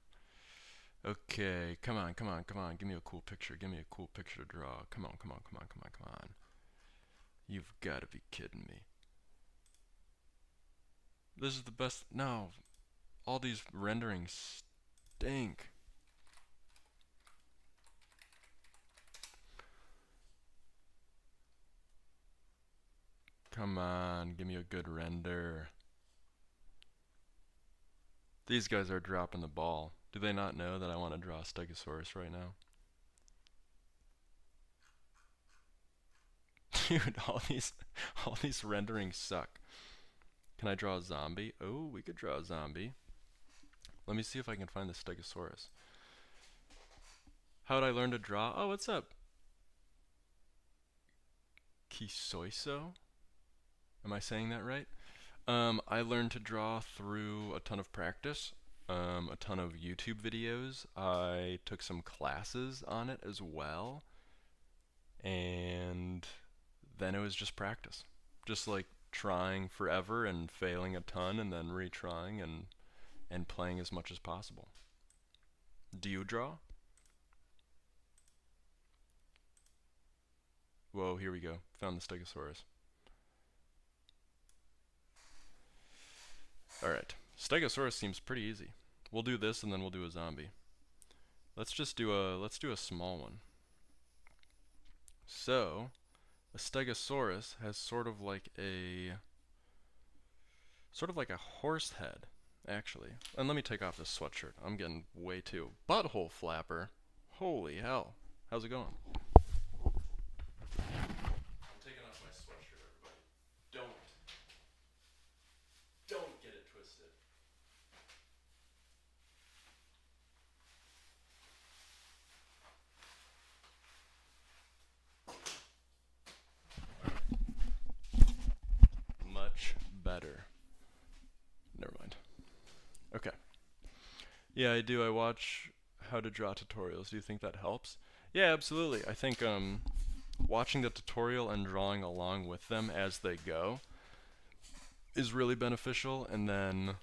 A: Okay, come on, come on, come on. Give me a cool picture. Give me a cool picture to draw. Come on, come on, come on, come on, come on. You've got to be kidding me. This is the best. No, all these renderings stink. Come on, give me a good render. These guys are dropping the ball. Do they not know that I want to draw a Stegosaurus right now? Dude, all these renderings suck. Can I draw a zombie? Oh, we could draw a zombie. Let me see if I can find the Stegosaurus. How would I learn to draw? Oh, what's up? Kisoiso? Am I saying that right? I learned to draw through a ton of practice, a ton of YouTube videos. I took some classes on it as well, and then it was just practice. Just like trying forever and failing a ton and then retrying and playing as much as possible. Do you draw? Whoa, here we go. Found the Stegosaurus. Alright, Stegosaurus seems pretty easy. We'll do this and then we'll do a zombie. Let's do a small one. So, a Stegosaurus has sort of like a horse head, actually. And let me take off this sweatshirt. I'm getting way too butthole flapper. Holy hell. How's it going? I'm taking off my sweatshirt, everybody. Don't get it twisted. Much better. Never mind. Okay. Yeah, I do. I watch how to draw tutorials. Do you think that helps? Yeah, absolutely. I think watching the tutorial and drawing along with them as they go is really beneficial, and then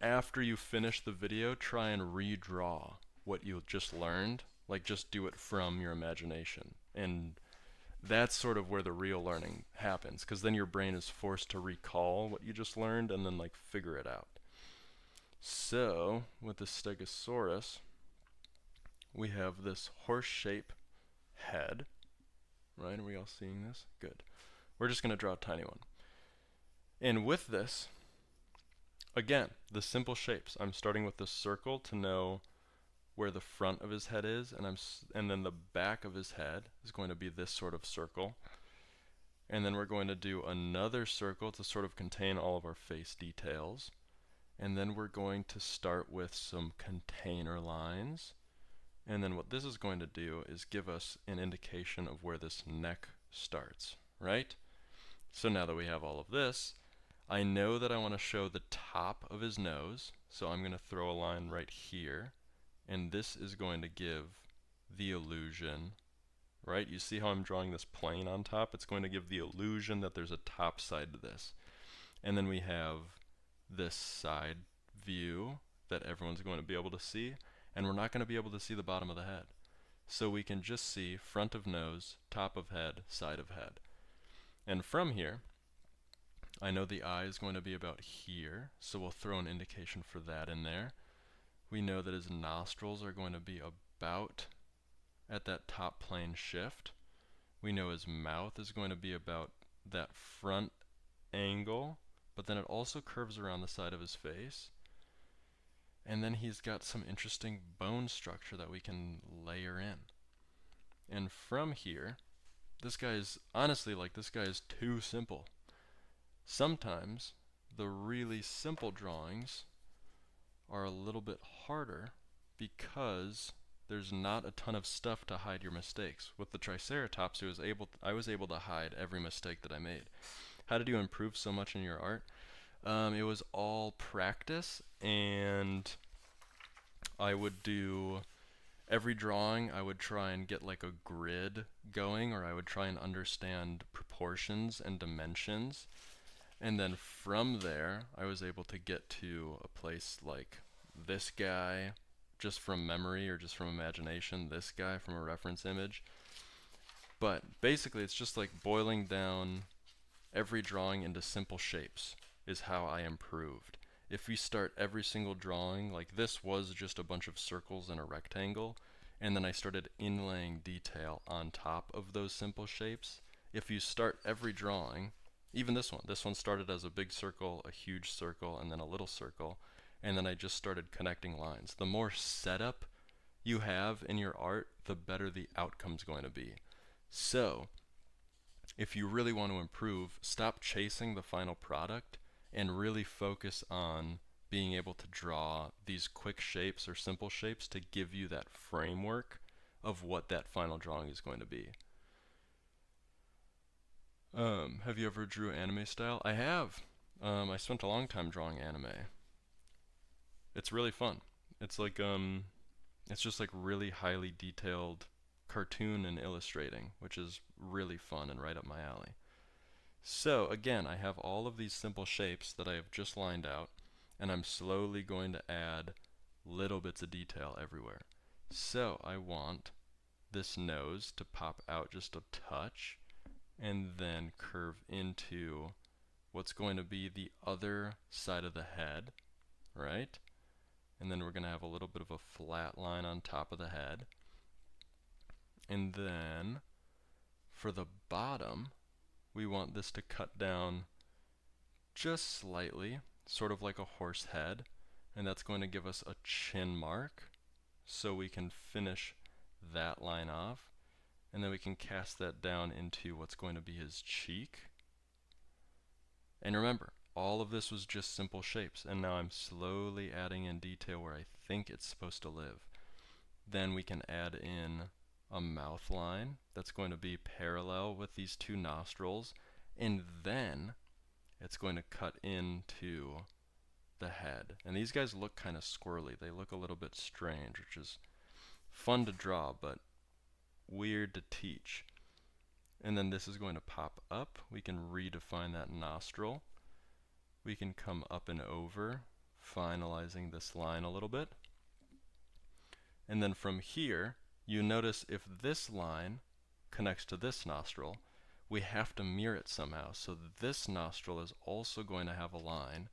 A: after you finish the video, try and redraw what you just learned. Like, just do it from your imagination. And that's sort of where the real learning happens, because then your brain is forced to recall what you just learned and then like figure it out. So with the Stegosaurus, we have this horse shape head, right? Are we all seeing this? Good. We're just going to draw a tiny one. And with this, again, the simple shapes. I'm starting with the circle to know where the front of his head is, and then the back of his head is going to be this sort of circle. And then we're going to do another circle to sort of contain all of our face details. And then we're going to start with some container lines. And then what this is going to do is give us an indication of where this neck starts, right? So now that we have all of this, I know that I want to show the top of his nose, so I'm going to throw a line right here, and this is going to give the illusion, right? You see how I'm drawing this plane on top? It's going to give the illusion that there's a top side to this. And then we have this side view that everyone's going to be able to see, and we're not going to be able to see the bottom of the head. So we can just see front of nose, top of head, side of head. And from here, I know the eye is going to be about here, so we'll throw an indication for that in there. We know that his nostrils are going to be about at that top plane shift. We know his mouth is going to be about that front angle, but then it also curves around the side of his face. And then he's got some interesting bone structure that we can layer in. And from here, this guy's, honestly, like, this guy is too simple. Sometimes the really simple drawings are a little bit harder because there's not a ton of stuff to hide your mistakes. With the Triceratops, I was able to hide every mistake that I made. How did you improve so much in your art? It was all practice, and I would do every drawing, I would try and get like a grid going, or I would try and understand proportions and dimensions. And then from there, I was able to get to a place like this guy, just from memory or just from imagination, this guy from a reference image. But basically it's just like boiling down every drawing into simple shapes is how I improved. If we start every single drawing, like this was just a bunch of circles and a rectangle, and then I started inlaying detail on top of those simple shapes. If you start every drawing, even this one started as a big circle, a huge circle, and then a little circle, and then I just started connecting lines. The more setup you have in your art, the better the outcome's going to be. So, if you really want to improve, stop chasing the final product and really focus on being able to draw these quick shapes or simple shapes to give you that framework of what that final drawing is going to be. Have you ever drew anime style? I have. I spent a long time drawing anime. It's really fun. It's like it's just like really highly detailed cartoon and illustrating, which is really fun and right up my alley. So again, I have all of these simple shapes that I have just lined out, and I'm slowly going to add little bits of detail everywhere. So I want this nose to pop out just a touch and then curve into what's going to be the other side of the head, right? And then we're going to have a little bit of a flat line on top of the head. And then for the bottom, we want this to cut down just slightly, sort of like a horse head, and that's going to give us a chin mark, so we can finish that line off, and then we can cast that down into what's going to be his cheek. And remember, all of this was just simple shapes, and now I'm slowly adding in detail where I think it's supposed to live. Then we can add in a mouth line that's going to be parallel with these two nostrils, and then it's going to cut into the head. And these guys look kind of squirrely. They look a little bit strange, which is fun to draw, but weird to teach. And then this is going to pop up. We can redefine that nostril. We can come up and over, finalizing this line a little bit. And then from here, you notice if this line connects to this nostril, we have to mirror it somehow. So this nostril is also going to have a line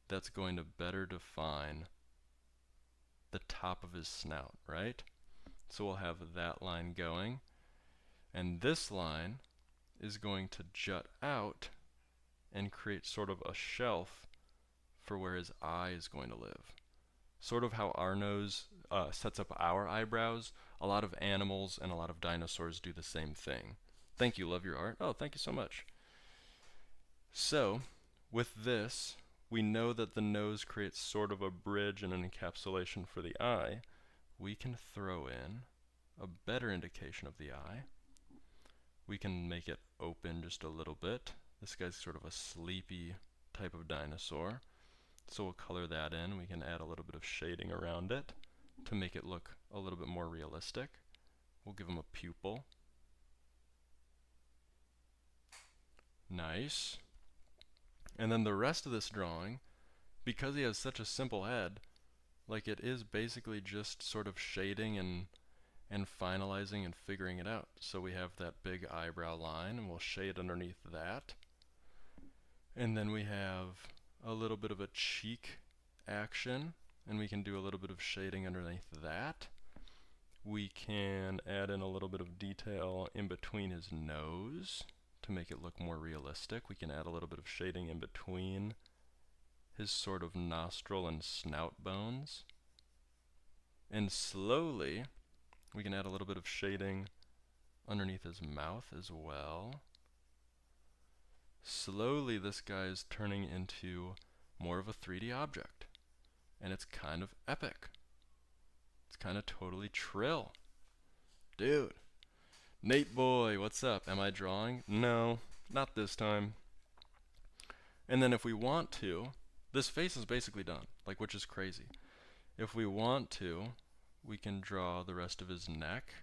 A: that's going to better define the top of his snout, right? So we'll have that line going, and this line is going to jut out and create sort of a shelf for where his eye is going to live. Sort of how our nose sets up our eyebrows. A lot of animals and a lot of dinosaurs do the same thing. Thank you, love your art. Oh, thank you so much. So, with this, we know that the nose creates sort of a bridge and an encapsulation for the eye. We can throw in a better indication of the eye. We can make it open just a little bit. This guy's sort of a sleepy type of dinosaur. So we'll color that in. We can add a little bit of shading around it to make it look a little bit more realistic. We'll give him a pupil. Nice. And then the rest of this drawing, because he has such a simple head, like it is basically just sort of shading and finalizing and figuring it out. So we have that big eyebrow line, and we'll shade underneath that. And then we have a little bit of a cheek action, and we can do a little bit of shading underneath that. We can add in a little bit of detail in between his nose to make it look more realistic. We can add a little bit of shading in between his sort of nostril and snout bones. And slowly, we can add a little bit of shading underneath his mouth as well. Slowly, this guy is turning into more of a 3D object. And it's kind of epic. It's kind of totally trill. Dude. Nate boy, what's up? Am I drawing? No, not this time. And then if we want to, this face is basically done, like, which is crazy. If we want to, we can draw the rest of his neck.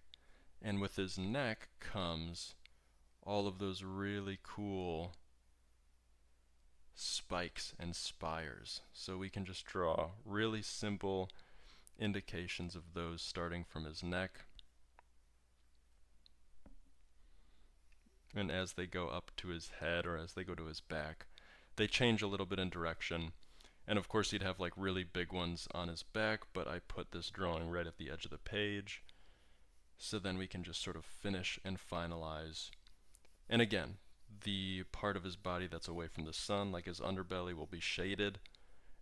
A: And with his neck comes all of those really cool spikes and spires. So we can just draw really simple indications of those starting from his neck. And as they go up to his head or as they go to his back, they change a little bit in direction. And of course he'd have like really big ones on his back, but I put this drawing right at the edge of the page. So then we can just sort of finish and finalize. And again, the part of his body that's away from the sun, like his underbelly, will be shaded,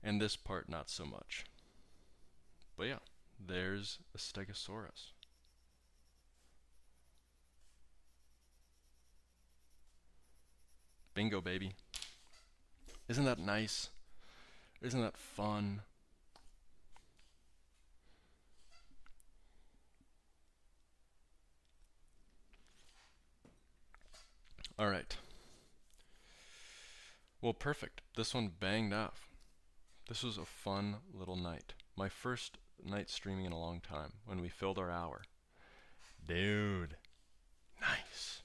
A: and this part not so much. But yeah, there's a Stegosaurus. Bingo, baby. Isn't that nice? Isn't that fun? All right. Well, perfect. This one banged off. This was a fun little night. My first night streaming in a long time when we filled our hour. Dude. Nice.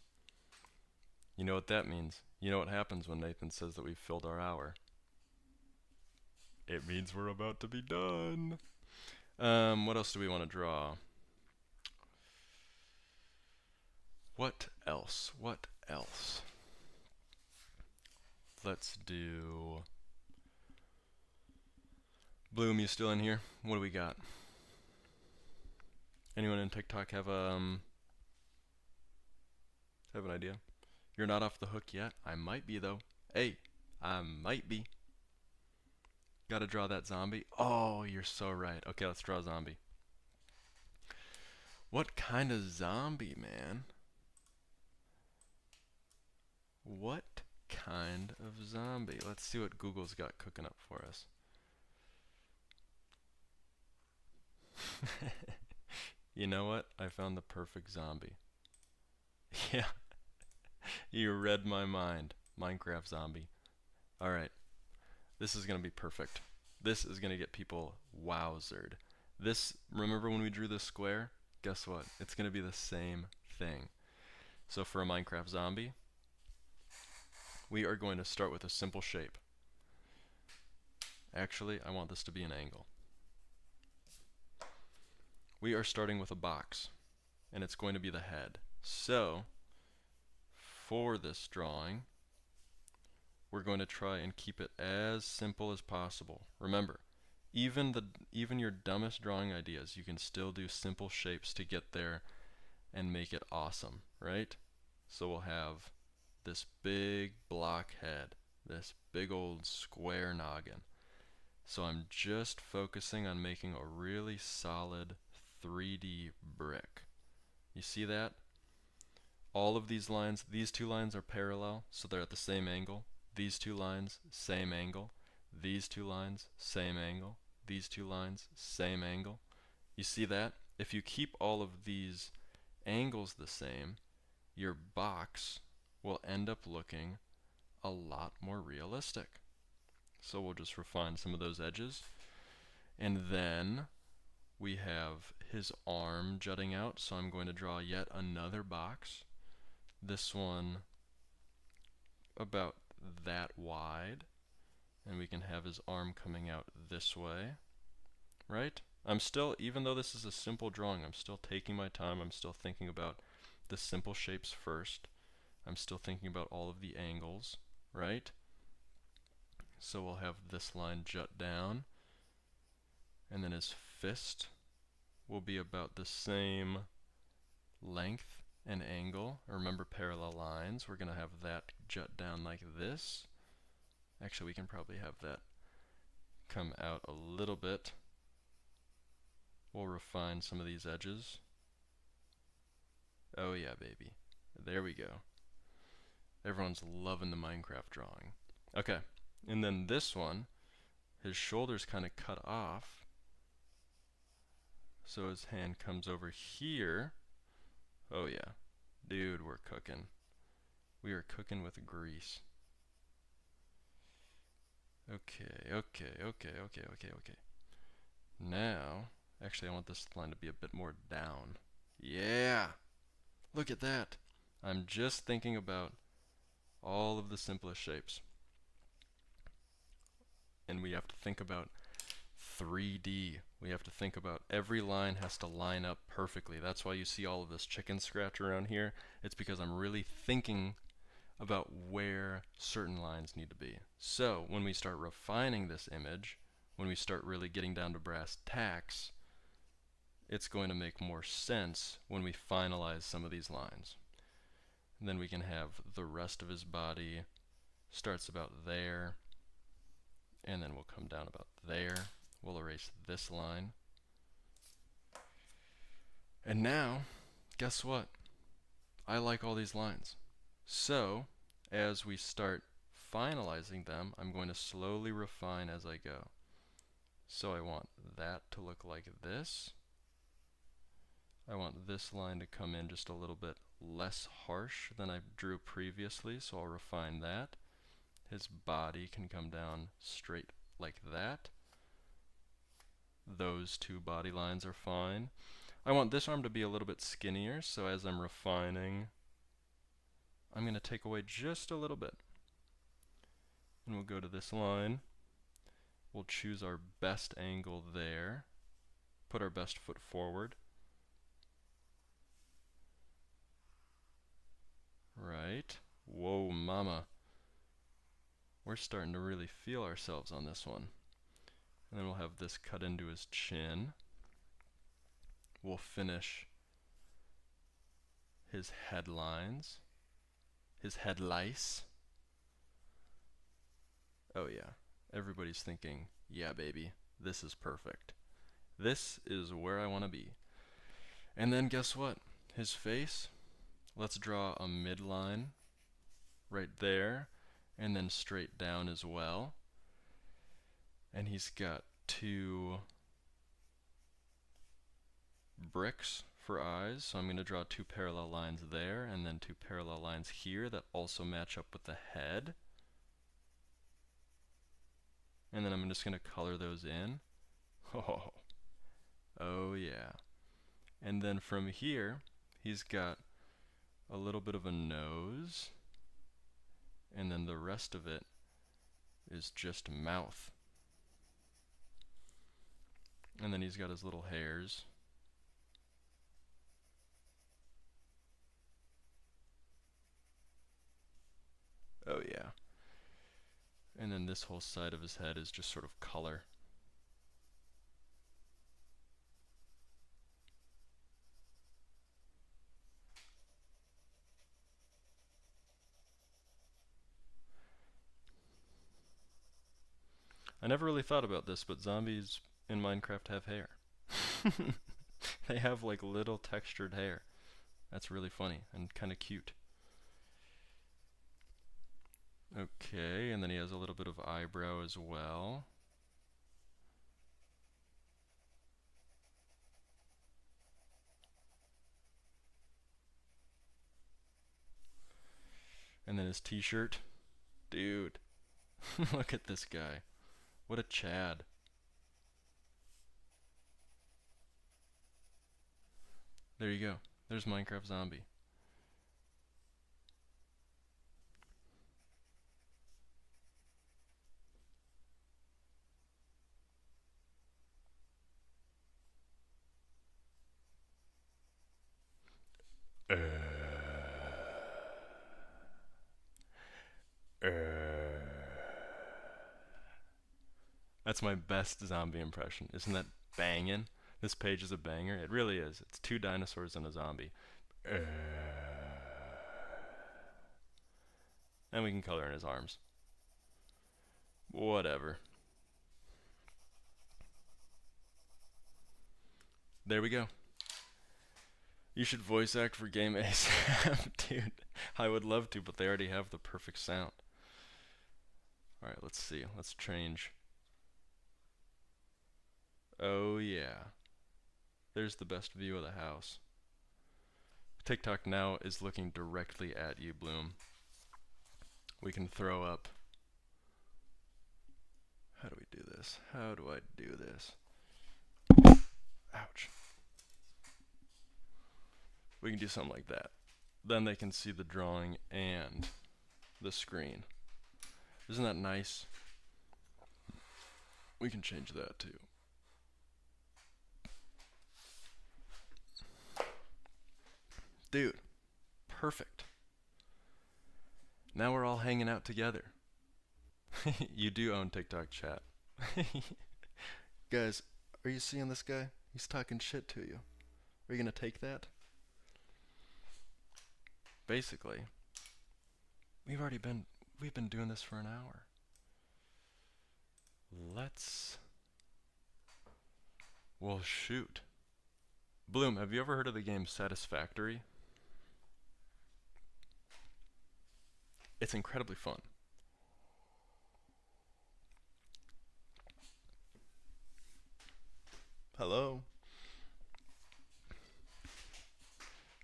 A: You know what that means? You know what happens when Nathan says that we've filled our hour? It means we're about to be done. What else do we want to draw? What else? What else? Let's do... Bloom, you still in here? What do we got? Anyone in TikTok have an idea? You're not off the hook yet? I might be though. Hey, I might be. Gotta draw that zombie. Oh, you're so right. Okay, let's draw a zombie. What kind of zombie, man? What kind of zombie? Let's see what Google's got cooking up for us. You know what? I found the perfect zombie. Yeah. You read my mind. Minecraft zombie. Alright. This is gonna be perfect. This is gonna get people wowzered. This, remember when we drew this square? Guess what? It's gonna be the same thing. So for a Minecraft zombie, we are going to start with a simple shape. Actually, I want this to be an angle. We are starting with a box, and it's going to be the head. So, for this drawing, we're going to try and keep it as simple as possible. Remember, even your dumbest drawing ideas, you can still do simple shapes to get there and make it awesome, right? So we'll have this big block head, this big old square noggin. So I'm just focusing on making a really solid 3D brick. You see that? All of these lines, these two lines are parallel, so they're at the same angle. These two lines, same angle. These two lines, same angle. These two lines, same angle. You see that? If you keep all of these angles the same, your box will end up looking a lot more realistic. So we'll just refine some of those edges. And then we have his arm jutting out, so I'm going to draw yet another box. This one about that wide, and we can have his arm coming out this way, right? I'm still, even though this is a simple drawing, I'm still taking my time. I'm still thinking about the simple shapes first. I'm still thinking about all of the angles, right? So we'll have this line jut down, and then his fist will be about the same length and angle. Remember parallel lines. We're going to have that jut down like this. Actually, we can probably have that come out a little bit. We'll refine some of these edges. Oh yeah, baby. There we go. Everyone's loving the Minecraft drawing. Okay, and then this one, his shoulder's kind of cut off. So his hand comes over here. Oh yeah. Dude, we're cooking. We are cooking with grease. Okay. Now, actually I want this line to be a bit more down. Yeah! Look at that! I'm just thinking about all of the simplest shapes. And we have to think about 3D. We have to think about every line has to line up perfectly. That's why you see all of this chicken scratch around here. It's because I'm really thinking about where certain lines need to be. So when we start refining this image, when we start really getting down to brass tacks, it's going to make more sense when we finalize some of these lines. And then we can have the rest of his body starts about there, and then we'll come down about there. We'll erase this line. And now, guess what? I like all these lines. So, as we start finalizing them, I'm going to slowly refine as I go. So I want that to look like this. I want this line to come in just a little bit less harsh than I drew previously, so I'll refine that. His body can come down straight like that. Those two body lines are fine. I want this arm to be a little bit skinnier, so as I'm refining, I'm going to take away just a little bit. And we'll go to this line. We'll choose our best angle there. Put our best foot forward. Right. Whoa, mama. We're starting to really feel ourselves on this one. And then we'll have this cut into his chin. We'll finish his headlines, his head lice. Oh yeah, everybody's thinking, yeah baby, this is perfect. This is where I want to be. And then guess what? His face, let's draw a midline right there, and then straight down as well. And he's got two bricks for eyes, so I'm going to draw two parallel lines there, and then two parallel lines here that also match up with the head. And then I'm just going to color those in. Oh yeah. And then from here, he's got a little bit of a nose, and then the rest of it is just mouth. And then he's got his little hairs. Oh yeah. And then this whole side of his head is just sort of color. I never really thought about this, but zombies in Minecraft have hair. They have like little textured hair. That's really funny and kind of cute. Okay, and then he has a little bit of eyebrow as well. And then his t-shirt. Dude, look at this guy. What a Chad. There you go. There's Minecraft Zombie. That's my best zombie impression. Isn't that banging? This page is a banger. It really is. It's two dinosaurs and a zombie. And we can color in his arms. Whatever. There we go. You should voice act for Game ASAP, dude. I would love to, but they already have the perfect sound. Alright, let's see. Let's change. Oh yeah. There's the best view of the house. TikTok now is looking directly at you, Bloom. We can throw up. How do we do this? How do I do this? Ouch. We can do something like that. Then they can see the drawing and the screen. Isn't that nice? We can change that too. Dude, perfect. Now we're all hanging out together. You do own TikTok chat. Guys, are you seeing this guy? He's talking shit to you. Are you gonna take that? Basically, we've been doing this for an hour. Well, shoot. Bloom, have you ever heard of the game Satisfactory? It's incredibly fun. Hello?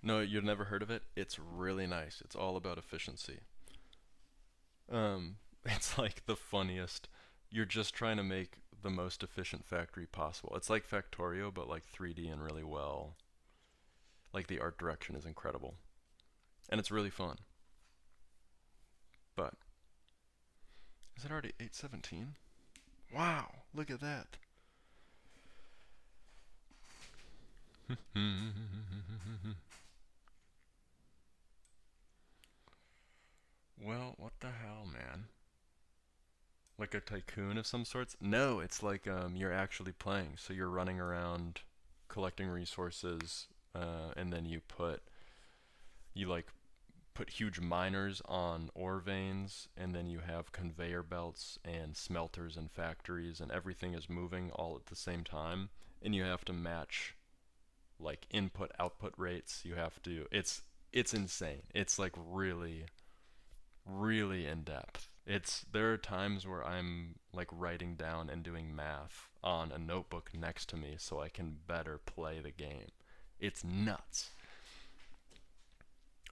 A: No, you've never heard of it? It's really nice. It's all about efficiency. It's like the funniest. You're just trying to make the most efficient factory possible. It's like Factorio, but like 3D and really well. Like the art direction is incredible. And it's really fun. But, is it already 8:17? Wow, look at that. Well, what the hell, man? Like a tycoon of some sorts? No, it's like you're actually playing. So you're running around collecting resources, and then you like put huge miners on ore veins, and then you have conveyor belts and smelters and factories, and everything is moving all at the same time, and you have to match like input output rates. It's insane. It's like really in depth. There are times where I'm like writing down and doing math on a notebook next to me so I can better play the game. It's nuts.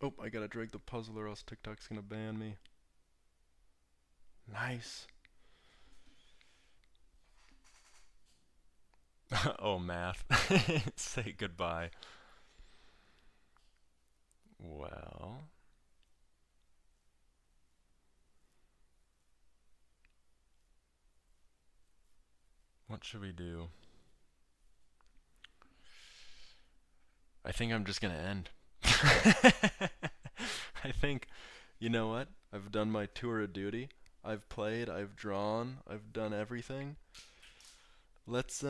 A: Oh, I gotta drag the puzzle or else TikTok's gonna ban me. Nice. Oh, math. Say goodbye. Well, what should we do? I think I'm just gonna end. I think, you know what? I've done my tour of duty. I've played, I've drawn, I've done everything. Let's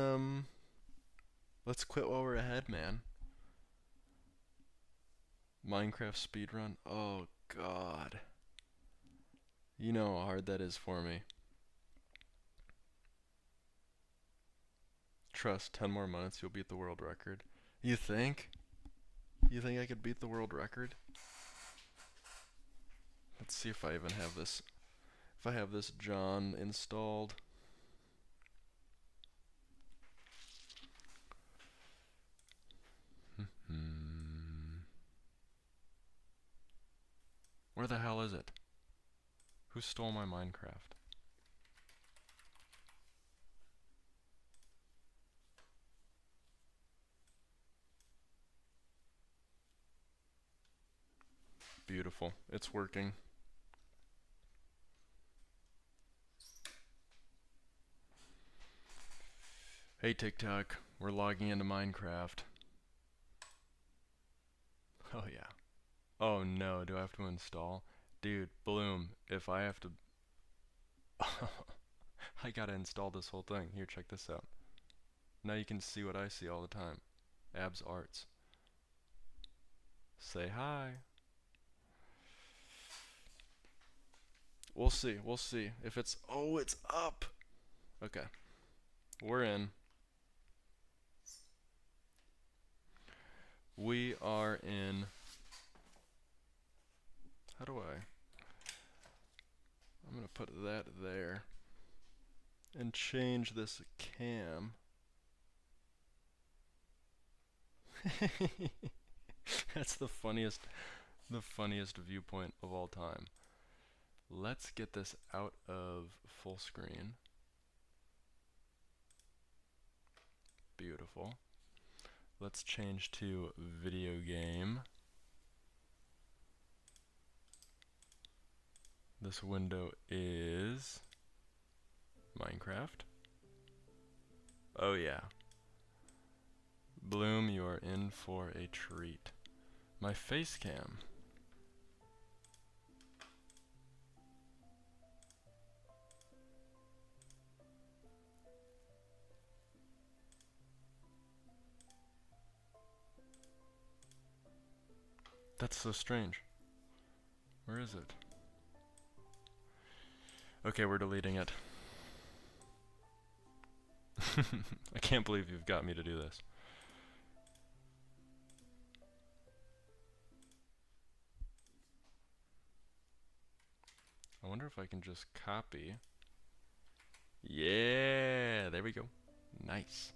A: quit while we're ahead, man. Minecraft speedrun. Oh god. You know how hard that is for me. Trust, 10 more minutes you'll beat the world record. You think? You think I could beat the world record? Let's see if I even have this. If I have this John installed. Where the hell is it? Who stole my Minecraft? Beautiful. It's working. Hey TikTok, we're logging into Minecraft. Oh yeah. Oh no, do I have to install? Dude, Bloom, if I have to... I gotta install this whole thing. Here, check this out. Now you can see what I see all the time. Abs Arts. Say hi. We'll see. We'll see. If it's... Oh, it's up! Okay. We're in. We are in... How do I... I'm gonna put that there. And change this cam. That's the funniest viewpoint of all time. Let's get this out of full screen. Beautiful. Let's change to video game. This window is Minecraft. Oh yeah. Bloom, you are in for a treat. My face cam. That's so strange. Where is it? Okay, we're deleting it. I can't believe you've got me to do this. I wonder if I can just copy. Yeah, there we go. Nice.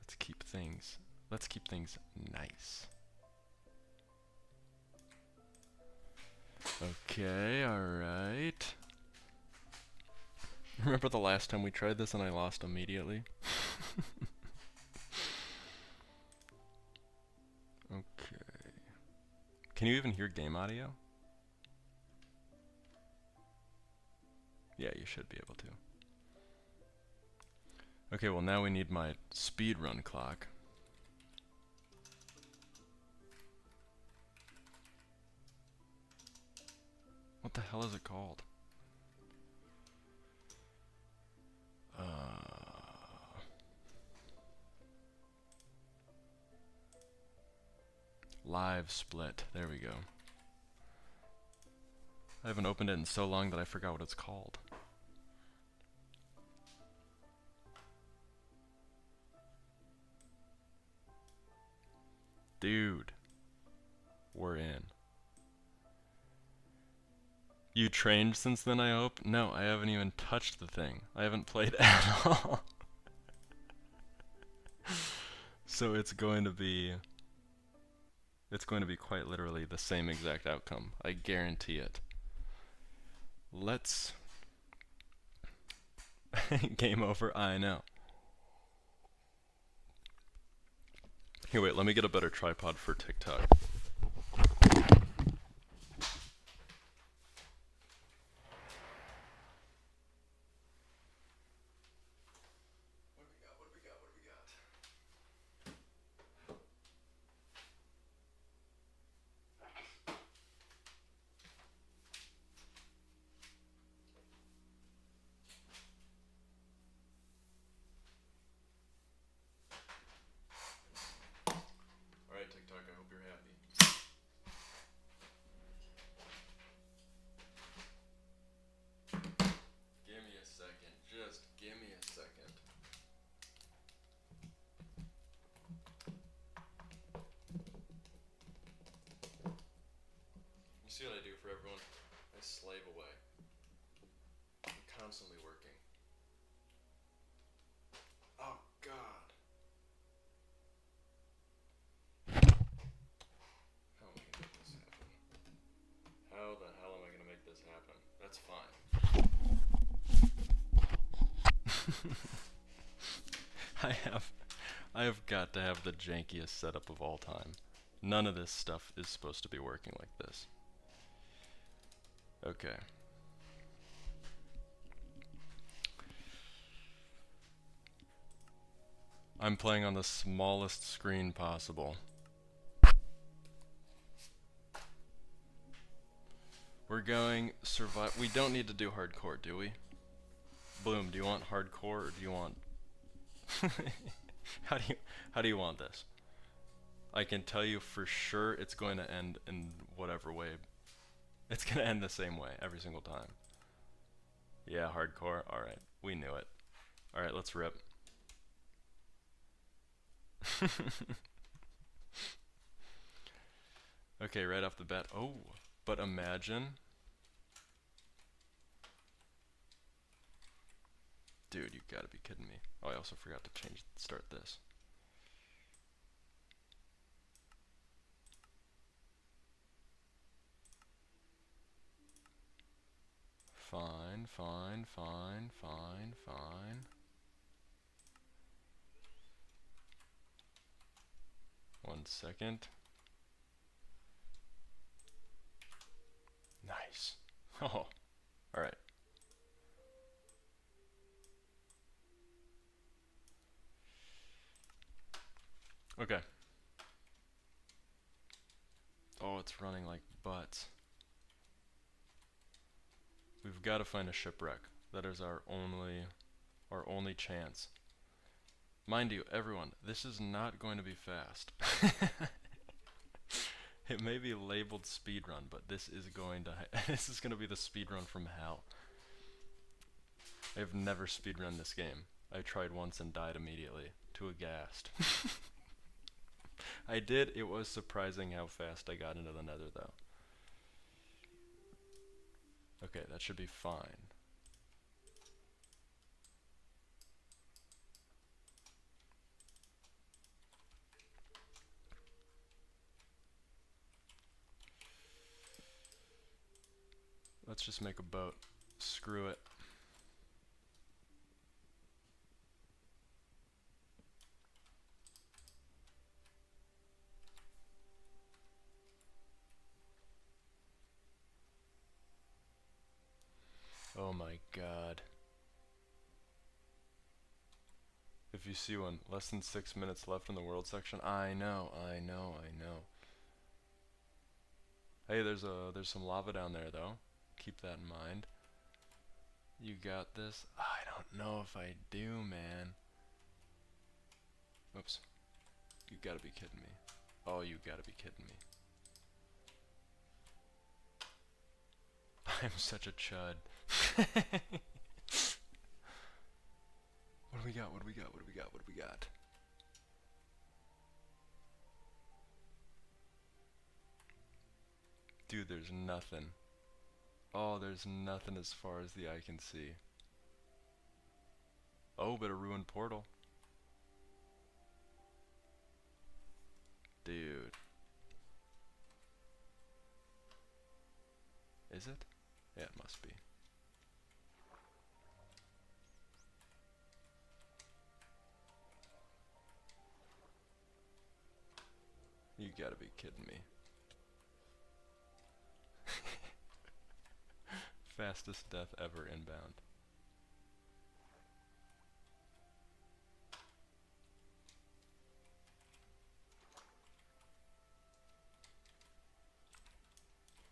A: Let's keep things nice. Okay, alright. Remember the last time we tried this and I lost immediately? Okay. Can you even hear game audio? Yeah, you should be able to. Okay, well now we need my speedrun clock. What the hell is it called? Live split. There we go. I haven't opened it in so long that I forgot what it's called. Dude. We're in. You trained since then, I hope? No, I haven't even touched the thing. I haven't played at all. So it's going to be quite literally the same exact outcome. I guarantee it. Let's game over, I know. Here, wait, let me get a better tripod for TikTok. TikTok, I hope you're happy. Give me a second. Just give me a second. You see what I do for everyone? I slave away. I'm constantly working. Oh, God. How am I going to make this happen? How the hell am I going to make this happen? That's fine. I have got to have the jankiest setup of all time. None of this stuff is supposed to be working like this. Okay. I'm playing on the smallest screen possible. We're going survive. We don't need to do hardcore, do we? Bloom, do you want hardcore or do you want how do you want this? I can tell you for sure it's going to end in whatever way. It's going to end the same way every single time. Yeah, hardcore. All right. We knew it. All right, let's rip. Okay, right off the bat. Oh, but imagine. Dude, you gotta be kidding me. Oh, I also forgot to start this. Fine, fine, fine, fine, fine. One second. Nice. Oh, alright. Okay. We've got to find a shipwreck. That is our only chance. Mind you, everyone, this is not going to be fast. It may be labeled speedrun, but this is going to this is going to be the speedrun from hell. I've never speedrun this game. I tried once and died immediately, too aghast. I did. It was surprising how fast I got into the nether, though. Okay, that should be fine. Let's just make a boat. Screw it. Oh my god. If you see one, less than 6 minutes left in the world section. I know. Hey, there's some lava down there though. Keep that in mind. You got this? I don't know if I do, man. Oops. You gotta be kidding me. Oh, you gotta be kidding me. I'm such a chud. What do we got? What do we got? What do we got? What do we got? Dude, there's nothing. Oh, there's nothing as far as the eye can see. Oh, but a ruined portal. Dude. Is it? Yeah, it must be. You gotta be kidding me. Fastest death ever inbound.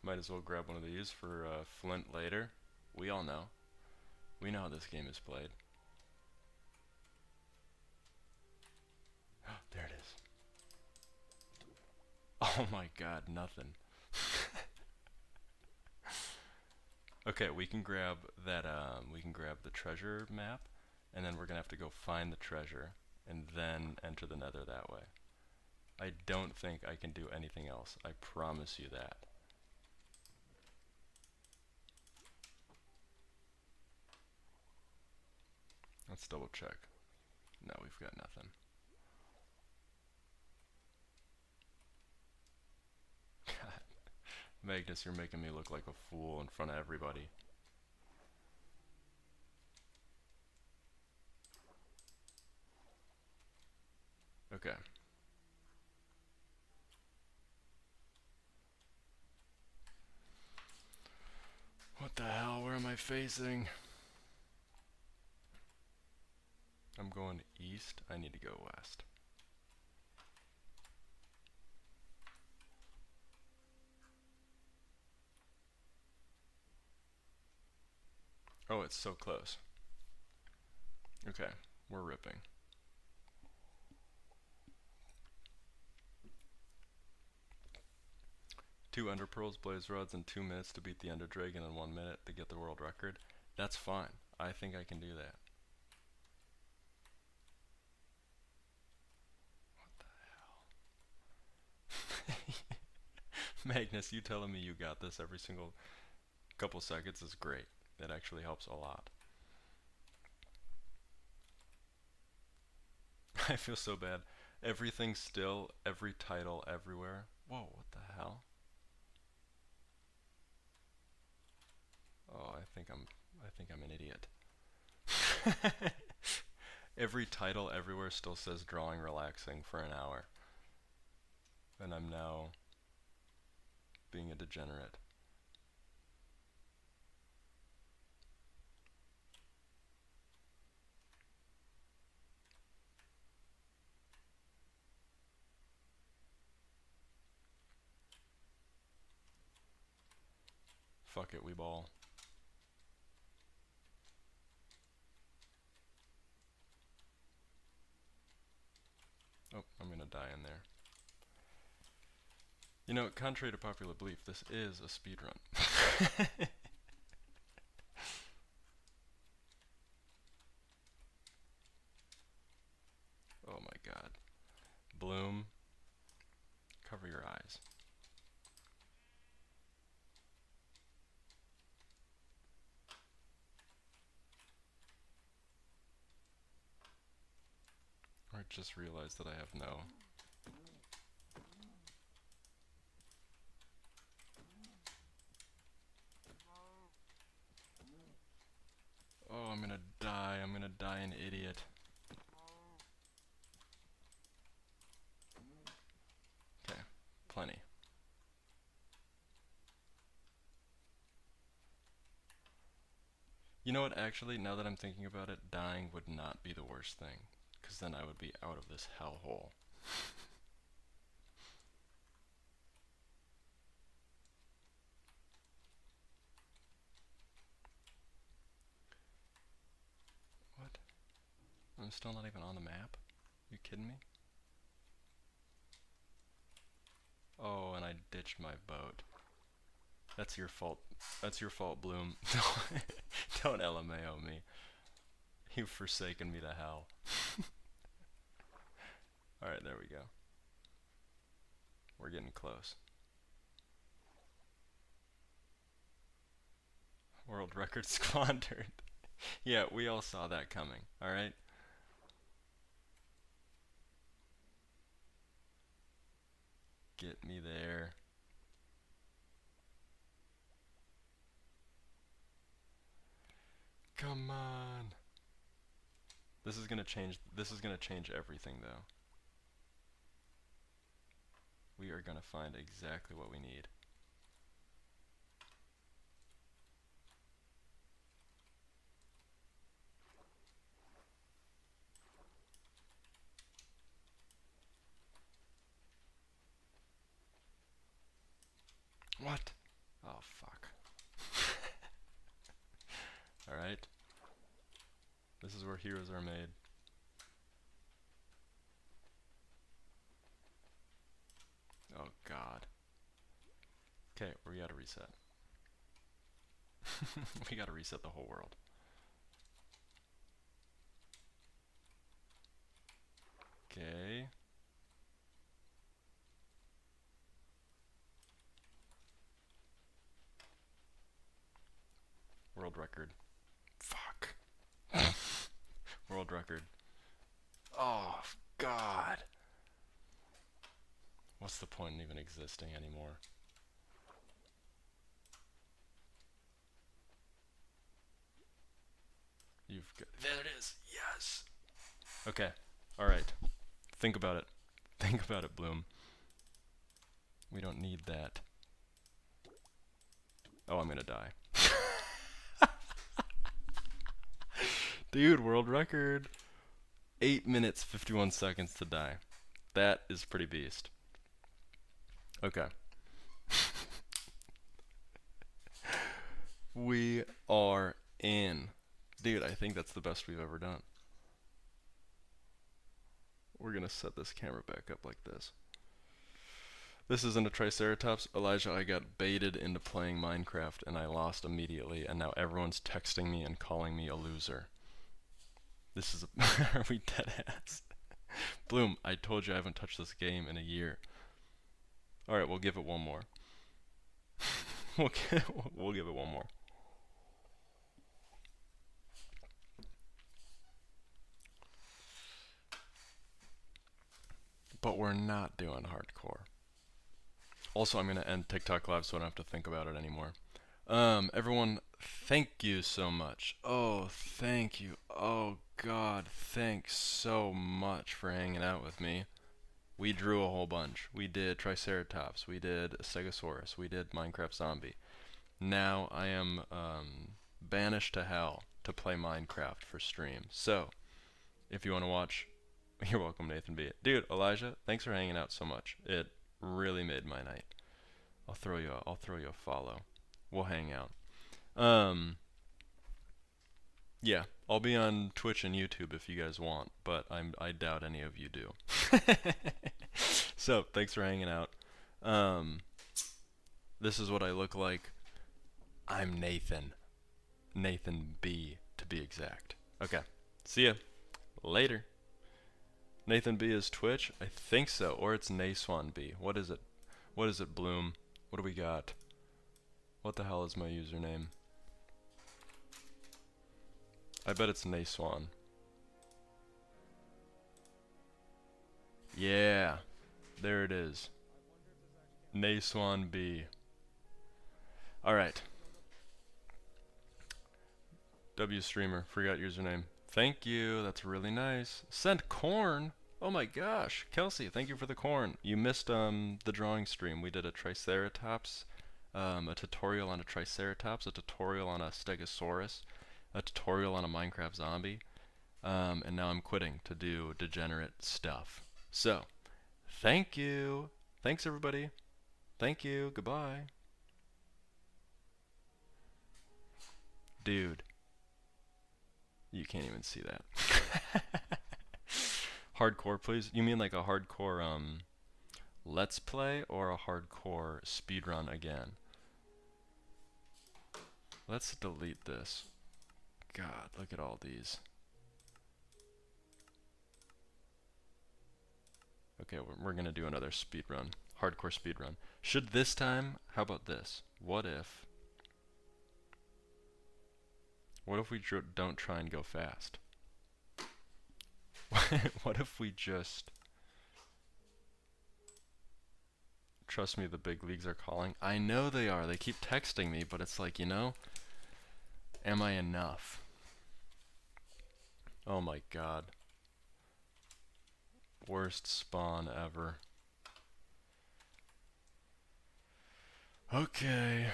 A: Might as well grab one of these for flint later. We all know. We know how this game is played. There it is. Oh my god, nothing. Okay, we can grab that, we can grab the treasure map, and then we're gonna have to go find the treasure, and then enter the nether that way. I don't think I can do anything else, I promise you that. Let's double check. No, we've got nothing. God. Magnus, you're making me look like a fool in front of everybody. Okay. What the hell? Where am I facing? I'm going east. I need to go west. Oh, it's so close. Okay, we're ripping. Two Ender Pearls, Blaze Rods, and 2 minutes to beat the Ender Dragon in 1 minute to get the world record. That's fine. I think I can do that. What the hell? Magnus, you telling me you got this every single couple seconds is great. That actually helps a lot. I feel so bad. Everything still, every title, everywhere. Whoa, what the hell? Oh, I think I'm an idiot. Every title everywhere still says drawing relaxing for an hour. And I'm now being a degenerate. Fuck it, we ball. Oh, I'm gonna die in there. You know, contrary to popular belief, this is a speedrun. Oh my god. Bloom, cover your eyes. I just realized that I have no. Oh, I'm gonna die. I'm gonna die an idiot. Okay, plenty. You know what, actually, now that I'm thinking about it, dying would not be the worst thing. Because then I would be out of this hellhole. What? I'm still not even on the map? You kidding me? Oh, and I ditched my boat. That's your fault. That's your fault, Bloom. Don't LMAO me. You've forsaken me to hell. Alright, there we go. We're getting close. World record squandered. Yeah, we all saw that coming, alright? Get me there. Come on. This is gonna change everything though. We are gonna find exactly what we need. What? Oh fuck. Alright. This is where heroes are made. Oh god. Okay, we gotta reset. We gotta reset the whole world. Okay. World record. Fuck. World record. Oh god. What's the point in even existing anymore? You've got. There it is. Yes. Okay. Alright. Think about it. Think about it, Bloom. We don't need that. Oh, I'm gonna die. Dude, world record. 8 minutes, 51 seconds to die. That is pretty beast. Okay. We are in. Dude, I think that's the best we've ever done. We're gonna set this camera back up like this. This isn't a Triceratops. Elijah, I got baited into playing Minecraft and I lost immediately, and now everyone's texting me and calling me a loser. This is a are we dead ass? Bloom, I told you I haven't touched this game in a year. Alright, we'll give it one more. we'll give it one more. But we're not doing hardcore. Also, I'm going to end TikTok Live so I don't have to think about it anymore. Everyone, thank you so much. Oh, thank you. Oh, God, thanks so much for hanging out with me. We drew a whole bunch. We did Triceratops. We did Stegosaurus. We did Minecraft Zombie. Now I am banished to hell to play Minecraft for stream. So, if you want to watch, you're welcome, Nathan B. Dude, Elijah, thanks for hanging out so much. It really made my night. I'll throw you a follow. We'll hang out. Yeah, I'll be on Twitch and YouTube if you guys want, but I doubt any of you do. So, thanks for hanging out. Um, this is what I look like. I'm Nathan. Nathan B, to be exact. Okay, see ya. Later. Nathan B is Twitch? I think so, or it's Naswan B. What is it? What is it, Bloom? What do we got? What the hell is my username? I bet it's Naswan. Yeah, there it is. Naswan B. Alright. W streamer, forgot username. Thank you, that's really nice. Sent corn? Oh my gosh. Kelsey, thank you for the corn. You missed the drawing stream. We did a Triceratops, a tutorial on a Triceratops, a tutorial on a Stegosaurus, a tutorial on a Minecraft zombie, and now I'm quitting to do degenerate stuff. So, thank you. Thanks everybody. Thank you. Goodbye. Dude. You can't even see that. Hardcore, please. You mean like a hardcore let's play or a hardcore speedrun again? Let's delete this. God, look at all these. Okay, we're gonna do another speedrun. Hardcore speedrun. Should this time, how about this? What if we don't try and go fast? What if we just... Trust me, the big leagues are calling. I know they are. They keep texting me, but it's like, you know, am I enough? Oh my god. Worst spawn ever. Okay.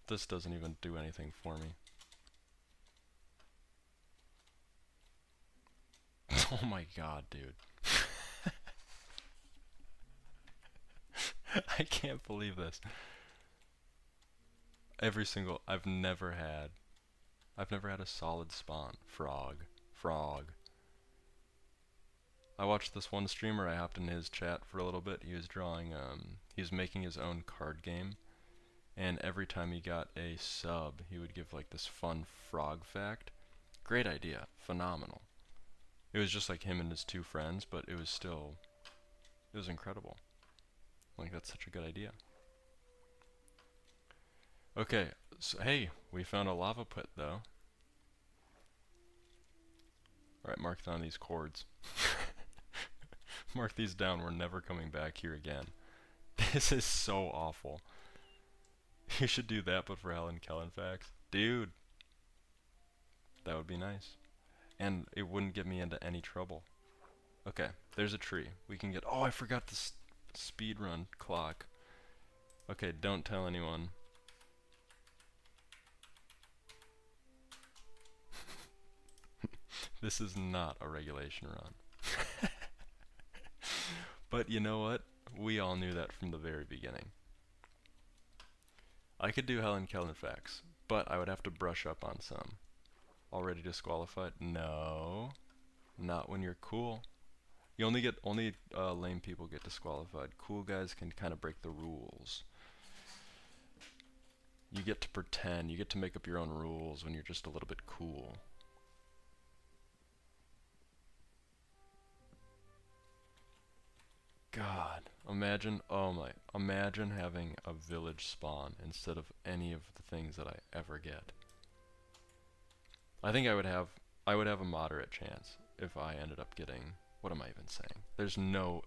A: This doesn't even do anything for me. Oh my god, dude. I can't believe this. I've never had a solid spawn. Frog. I watched this one streamer, I hopped in his chat for a little bit. He was drawing, he was making his own card game. And every time he got a sub, he would give like this fun frog fact. Great idea. Phenomenal. It was just like him and his two friends, but it was incredible. Like, that's such a good idea. Okay, so hey, we found a lava pit though. Alright, mark down these chords. Mark these down, we're never coming back here again. This is so awful. You should do that, but for Helen Kellen facts. Dude! That would be nice. And it wouldn't get me into any trouble. Okay, there's a tree. We can get... Oh, I forgot the speedrun clock. Okay, don't tell anyone. This is not a regulation run. But you know what? We all knew that from the very beginning. I could do Helen Kellen facts, but I would have to brush up on some. Already disqualified? No. Not when you're cool. You only get, lame people get disqualified. Cool guys can kind of break the rules. You get to pretend, you get to make up your own rules when you're just a little bit cool. God, imagine having a village spawn instead of any of the things that I ever get. I think I would have a moderate chance if I ended up getting, what am I even saying? There's no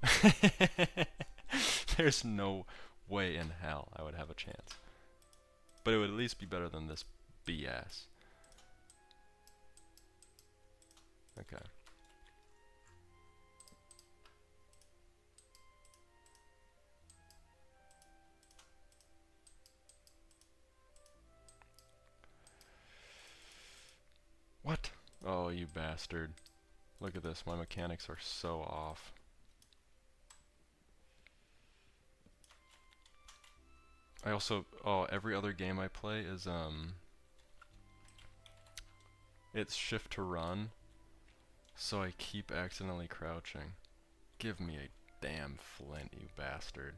A: there's no way in hell I would have a chance. But it would at least be better than this BS. Okay. What? Oh, you bastard. Look at this, my mechanics are so off. I also, every other game I play is, it's shift to run, so I keep accidentally crouching. Give me a damn flint, you bastard.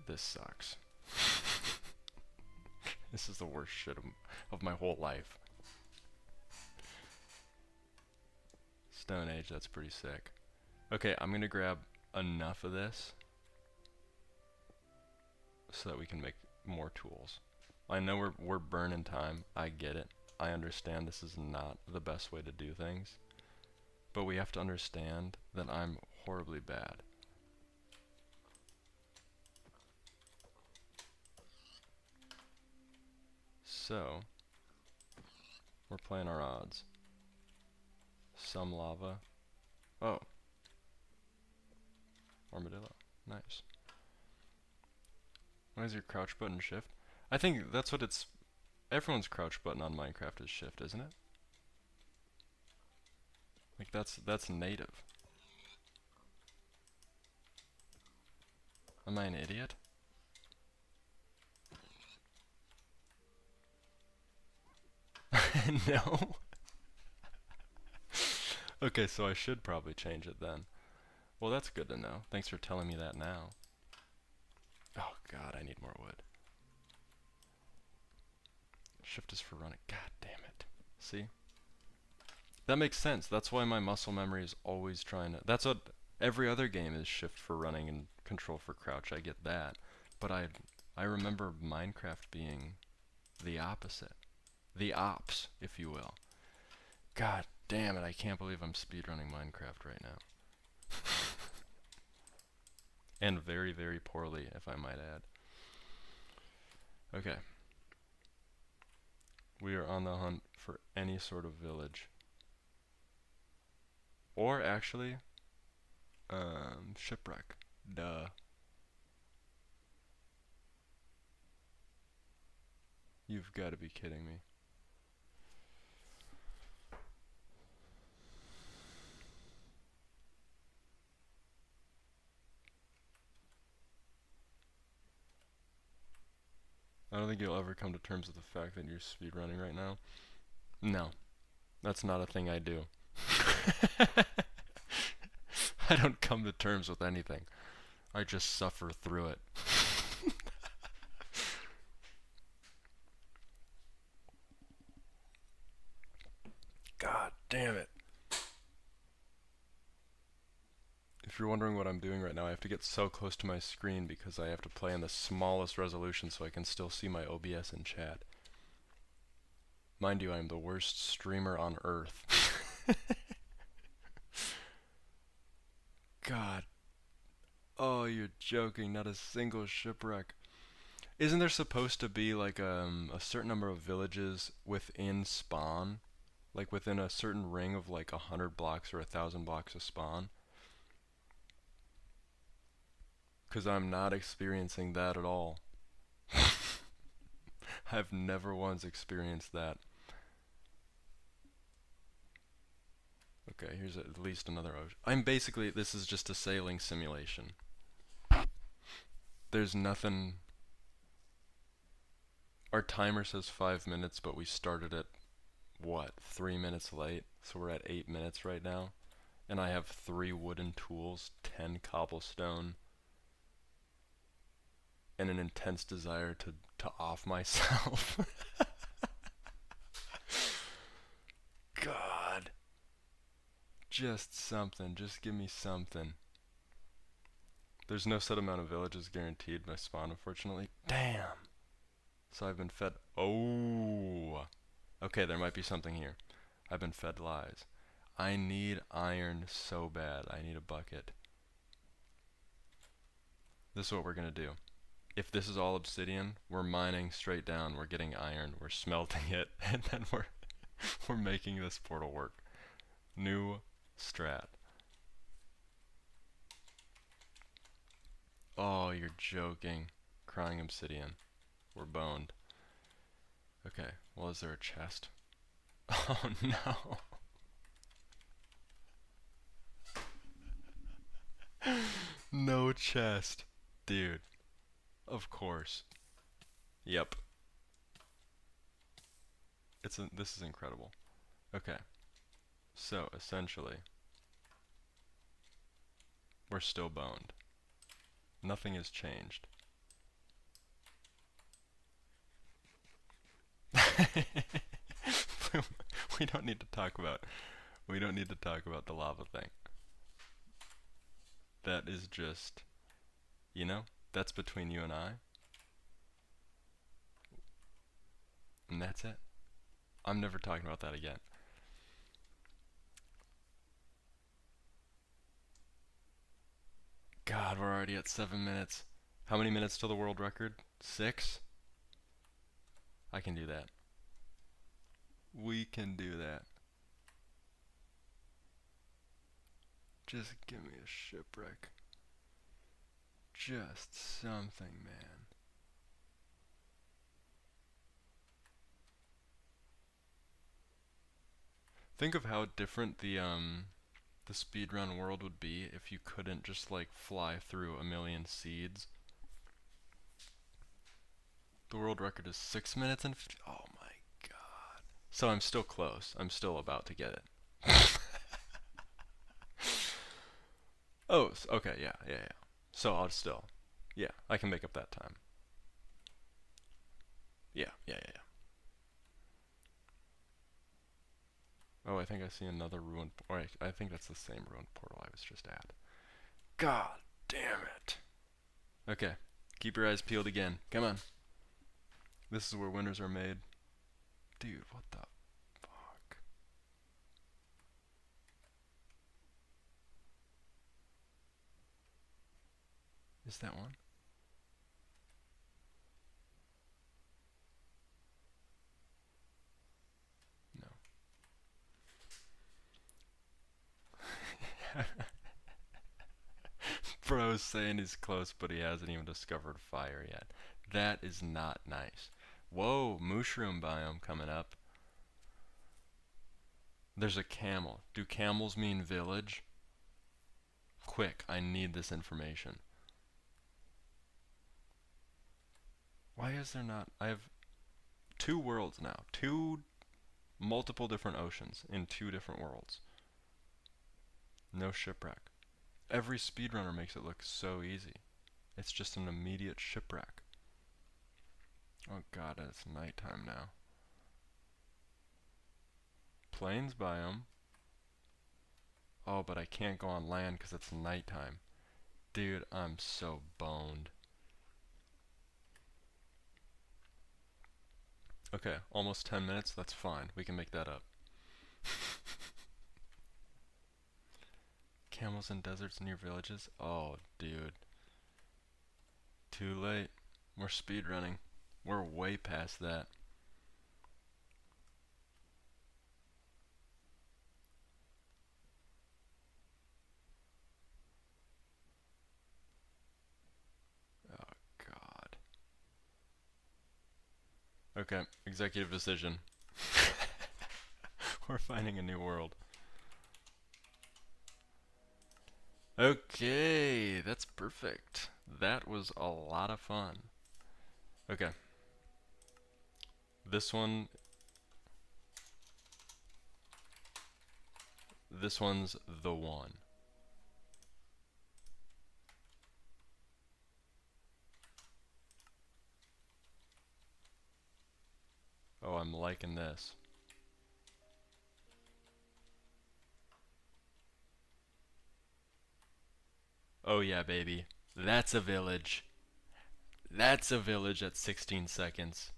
A: This sucks. This is the worst shit of my whole life. Stone Age, that's pretty sick. Okay, I'm gonna grab enough of this so that we can make more tools. I know we're burning time. I get it. I understand this is not the best way to do things. But we have to understand that I'm horribly bad. So, we're playing our odds. Some lava. Oh. Armadillo. Nice. Why is your crouch button shift? I think that's what it's... Everyone's crouch button on Minecraft is shift, isn't it? Like that's native. Am I an idiot? No. Okay, so I should probably change it then. Well, that's good to know. Thanks for telling me that now. Oh god, I need more wood. Shift is for running. God damn it. See? That makes sense. That's why my muscle memory is always trying to... That's what every other game is, shift for running and control for crouch. I get that. But I remember Minecraft being the opposite. The ops, if you will. God damn it, I can't believe I'm speedrunning Minecraft right now. And very, very poorly, if I might add. Okay. We are on the hunt for any sort of village. Or actually, shipwreck. Duh. You've got to be kidding me. I don't think you'll ever come to terms with the fact that you're speedrunning right now. No. That's not a thing I do. I don't come to terms with anything. I just suffer through it. God damn it. If you're wondering what I'm doing right now, I have to get so close to my screen because I have to play in the smallest resolution so I can still see my OBS in chat. Mind you, I am the worst streamer on earth. God. Oh, you're joking. Not a single shipwreck. Isn't there supposed to be like a certain number of villages within spawn? Like within a certain ring of like 100 blocks or 1,000 blocks of spawn? Because I'm not experiencing that at all. I've never once experienced that. Okay, here's at least another ocean. I'm basically, this is just a sailing simulation. There's nothing... Our timer says 5 minutes, but we started at, what, 3 minutes late? So we're at 8 minutes right now. And I have 3 wooden tools, 10 cobblestone, and an intense desire to off myself. God. Just something. Just give me something. There's no set amount of villages guaranteed by spawn, unfortunately. Damn. So I've been fed... Oh. Okay, there might be something here. I've been fed lies. I need iron so bad. I need a bucket. This is what we're going to do. If this is all obsidian, we're mining straight down. We're getting iron. We're smelting it. And then we're making this portal work. New strat. Oh, you're joking. Crying obsidian. We're boned. Okay, well, is there a chest? Oh no. No chest. Dude. Of course. Yep. this is incredible. Okay, so essentially, we're still boned. Nothing has changed. we don't need to talk about the lava thing. That is just, you know, that's between you and I, and that's it. I'm never talking about that again. God, we're already at 7 minutes. How many minutes to the world record? 6? I can do that. We can do that. Just give me a shipwreck. Just something, man. Think of how different the speedrun world would be if you couldn't just like fly through a million seeds. The world record is 6 minutes and 50. Oh my god. So I'm still close. I'm still about to get it. Oh, okay, yeah. So I'll still, yeah, I can make up that time. Yeah. Oh, I think I see another ruined, or I think that's the same ruined portal I was just at. God damn it. Okay, keep your eyes peeled again. Come on. This is where winners are made. Dude, what the fuck? Is that one? No. Bro's saying he's close, but he hasn't even discovered fire yet. That is not nice. Whoa, mushroom biome coming up. There's a camel. Do camels mean village? Quick, I need this information. Why is there not? I have 2 worlds now. 2 multiple different oceans in 2 different worlds. No shipwreck. Every speedrunner makes it look so easy. It's just an immediate shipwreck. Oh god, it's nighttime now. Plains biome. Oh, but I can't go on land because it's nighttime. Dude, I'm so boned. Okay, almost 10 minutes. That's fine. We can make that up. Camels in deserts near villages? Oh, dude. Too late. We're speedrunning. We're way past that. Oh, God. Okay, executive decision. We're finding a new world. Okay, that's perfect. That was a lot of fun. Okay. This one's the one. Oh, I'm liking this. Oh yeah, baby. That's a village. That's a village at 16 seconds.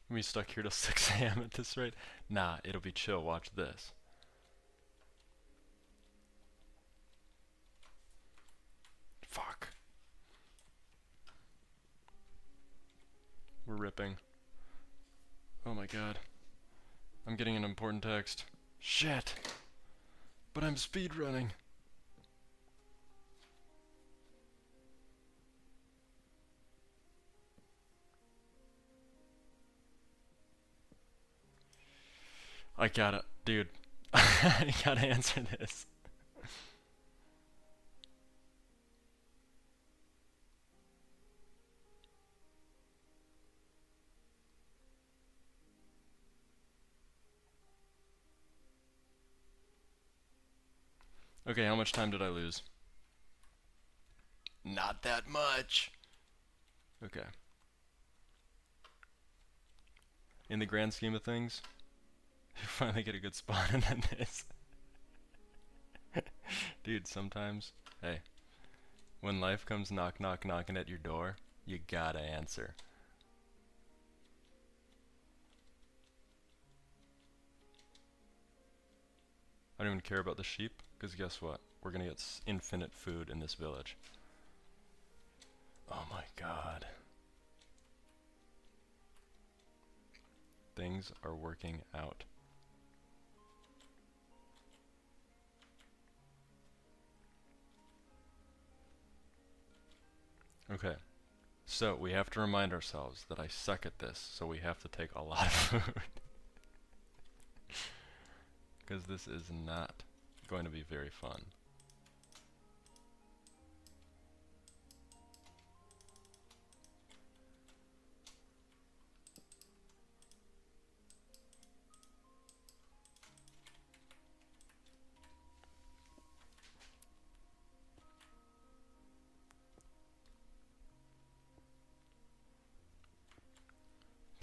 A: We stuck here till 6 a.m. at this rate? Nah, it'll be chill. Watch this. Fuck. We're ripping. Oh my god. I'm getting an important text. Shit. But I'm speedrunning. I gotta, dude. I gotta answer this. Okay, how much time did I lose? Not that much. Okay. In the grand scheme of things, you finally get a good spot and then this. Dude, sometimes, hey, when life comes knocking at your door, you gotta answer. I don't even care about the sheep, because guess what? We're gonna get infinite food in this village. Oh my god. Things are working out. Okay, so we have to remind ourselves that I suck at this, so we have to take a lot of food. Because this is not going to be very fun.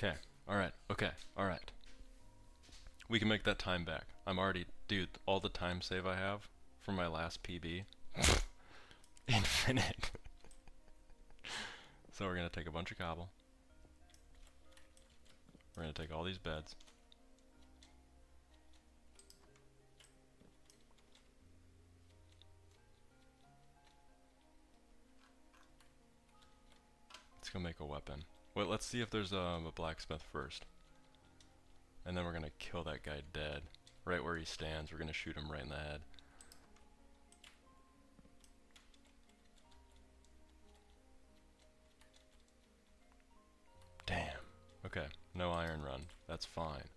A: Okay, alright, okay, alright. We can make that time back. I'm already, dude, all the time save I have from my last PB, infinite. So we're gonna take a bunch of cobble. We're gonna take all these beds. Let's go make a weapon. Wait, let's see if there's a blacksmith first. And then we're gonna kill that guy dead. Right where he stands, we're gonna shoot him right in the head. Damn. Okay, no iron run. That's fine.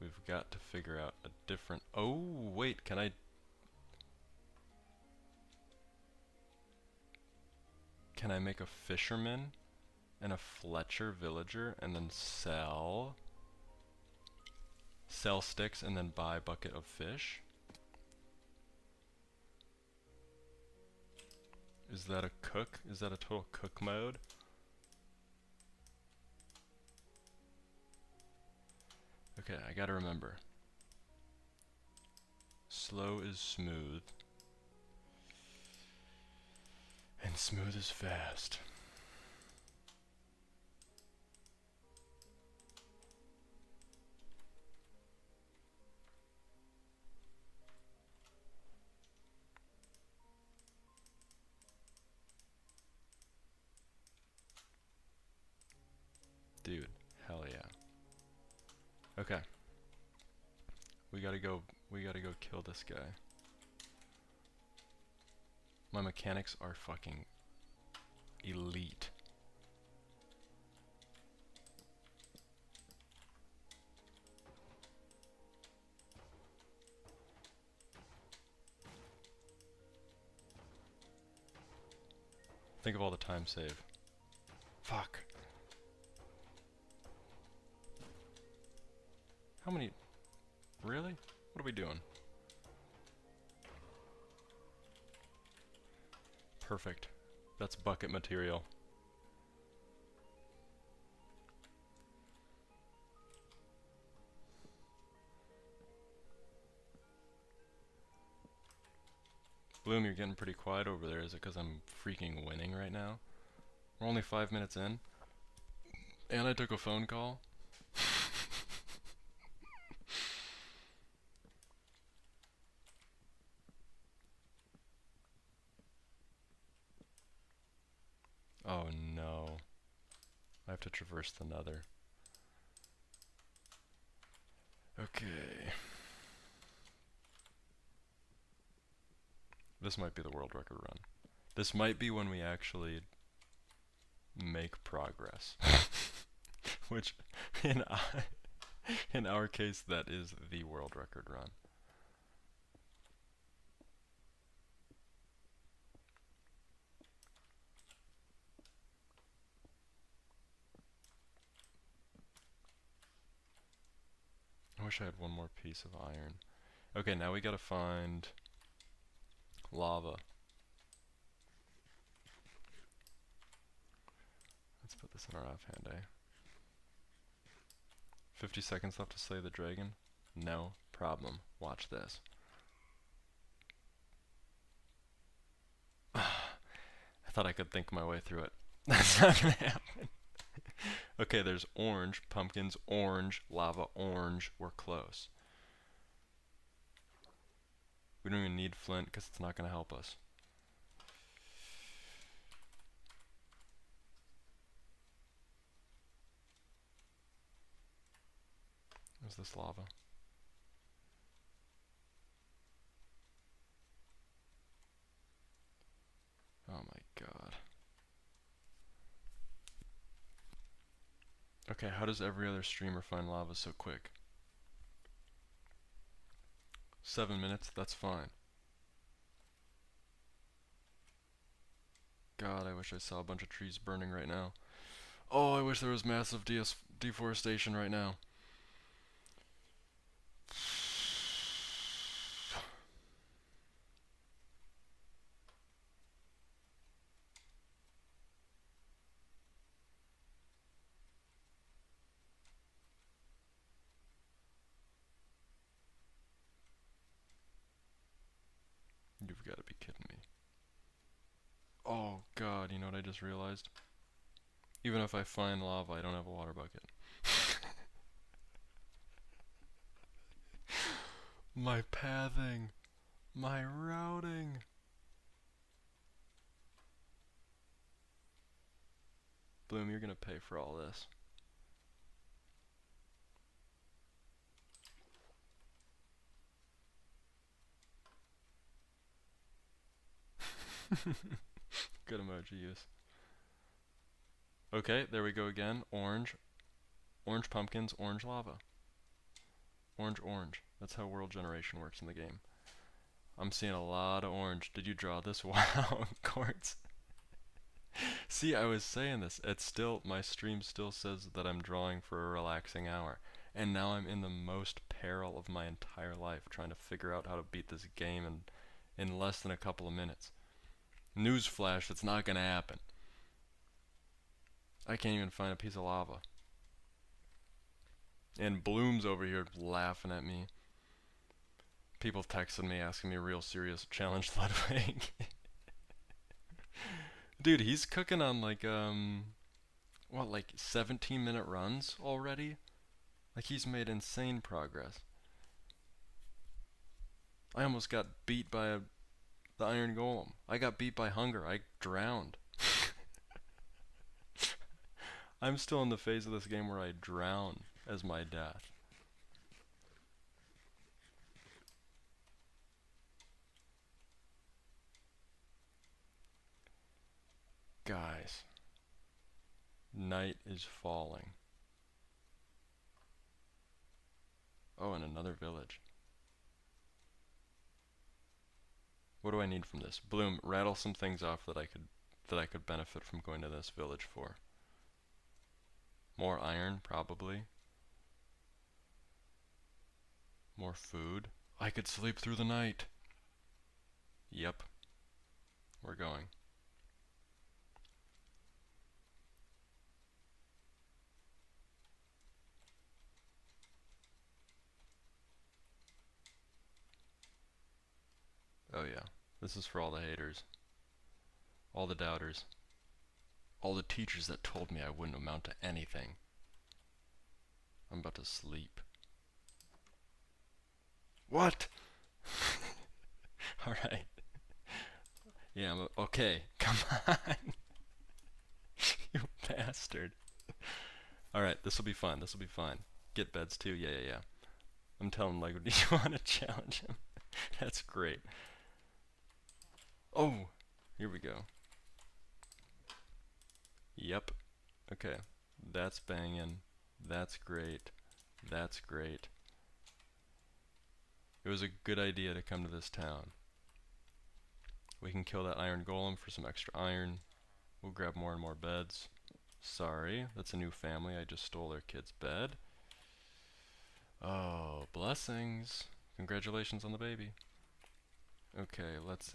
A: We've got to figure out a different... Oh, wait, can I... Can I make a fisherman and a Fletcher villager and then sell sticks and then buy a bucket of fish? Is that a cook? Is that a total cook mode? Okay, I gotta remember. Slow is smooth. And smooth is fast. Dude, hell yeah. Okay. We gotta go kill this guy. My mechanics are fucking elite. Think of all the time save. Fuck. How many? Really? What are we doing? Perfect. That's bucket material. Bloom, you're getting pretty quiet over there. Is it because I'm freaking winning right now? We're only 5 minutes in. And I took a phone call. Oh no. I have to traverse the nether. Okay. This might be the world record run. This might be when we actually make progress. Which, in our case, that is the world record run. I wish I had one more piece of iron. Okay, now we gotta find Lava. Let's put this in our offhand, eh? 50 seconds left to slay the dragon. No problem. Watch this. I thought I could think my way through it. That's not gonna happen. Okay, there's orange, pumpkins, orange, lava, orange. We're close. We don't even need flint because it's not gonna help us. Is this lava? Oh my god. Okay, how does every other streamer find lava so quick? 7 minutes? That's fine. God, I wish I saw a bunch of trees burning right now. Oh, I wish there was massive deforestation right now. You've got to be kidding me. Oh god, you know what I just realized? Even if I find lava, I don't have a water bucket. My pathing. My routing. Bloom, you're gonna pay for all this. Good emoji use. Okay, there we go again. Orange. Orange pumpkins, orange lava. Orange, orange. That's how world generation works in the game. I'm seeing a lot of orange. Did you draw this? Wow, Quartz. See, I was saying this. It's still, my stream still says that I'm drawing for a relaxing hour. And now I'm in the most peril of my entire life trying to figure out how to beat this game in less than a couple of minutes. Newsflash, it's not gonna happen. I can't even find a piece of lava. And Bloom's over here laughing at me. People texting me asking me real serious challenge Ludwig. Dude, he's cooking on like what, like 17-minute runs already? Like he's made insane progress. I almost got beat by the Iron Golem. I got beat by hunger. I drowned. I'm still in the phase of this game where I drown as my death. Guys, night is falling. Oh, and another village. What do I need from this? Bloom, rattle some things off that I could benefit from going to this village for. More iron, probably. More food. I could sleep through the night. Yep. We're going. Oh yeah. This is for all the haters. All the doubters. All the teachers that told me I wouldn't amount to anything. I'm about to sleep. What? Alright. Yeah, okay. Come on. You bastard. Alright, this will be fun. This will be fine. Get beds too. Yeah, yeah, yeah. I'm telling Lego, do you want to challenge him? That's great. Oh, here we go. Yep. Okay. That's banging. That's great. That's great. It was a good idea to come to this town. We can kill that iron golem for some extra iron. We'll grab more and more beds. Sorry, that's a new family. I just stole their kid's bed. Oh, blessings. Congratulations on the baby. Okay, let's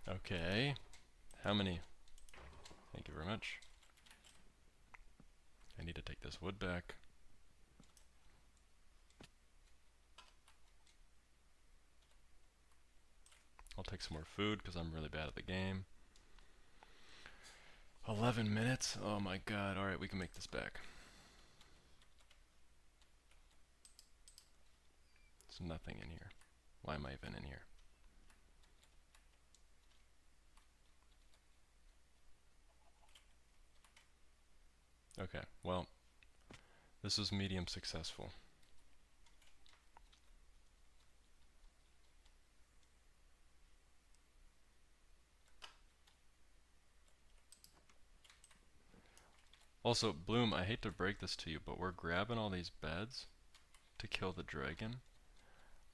A: okay. How many? Thank you very much. I need to take this wood back. I'll take some more food because I'm really bad at the game. 11 minutes? Oh my god. Alright, we can make this back. There's nothing in here. Why am I even in here? Okay, well, this was medium successful. Also, Bloom, I hate to break this to you, but we're grabbing all these beds to kill the dragon.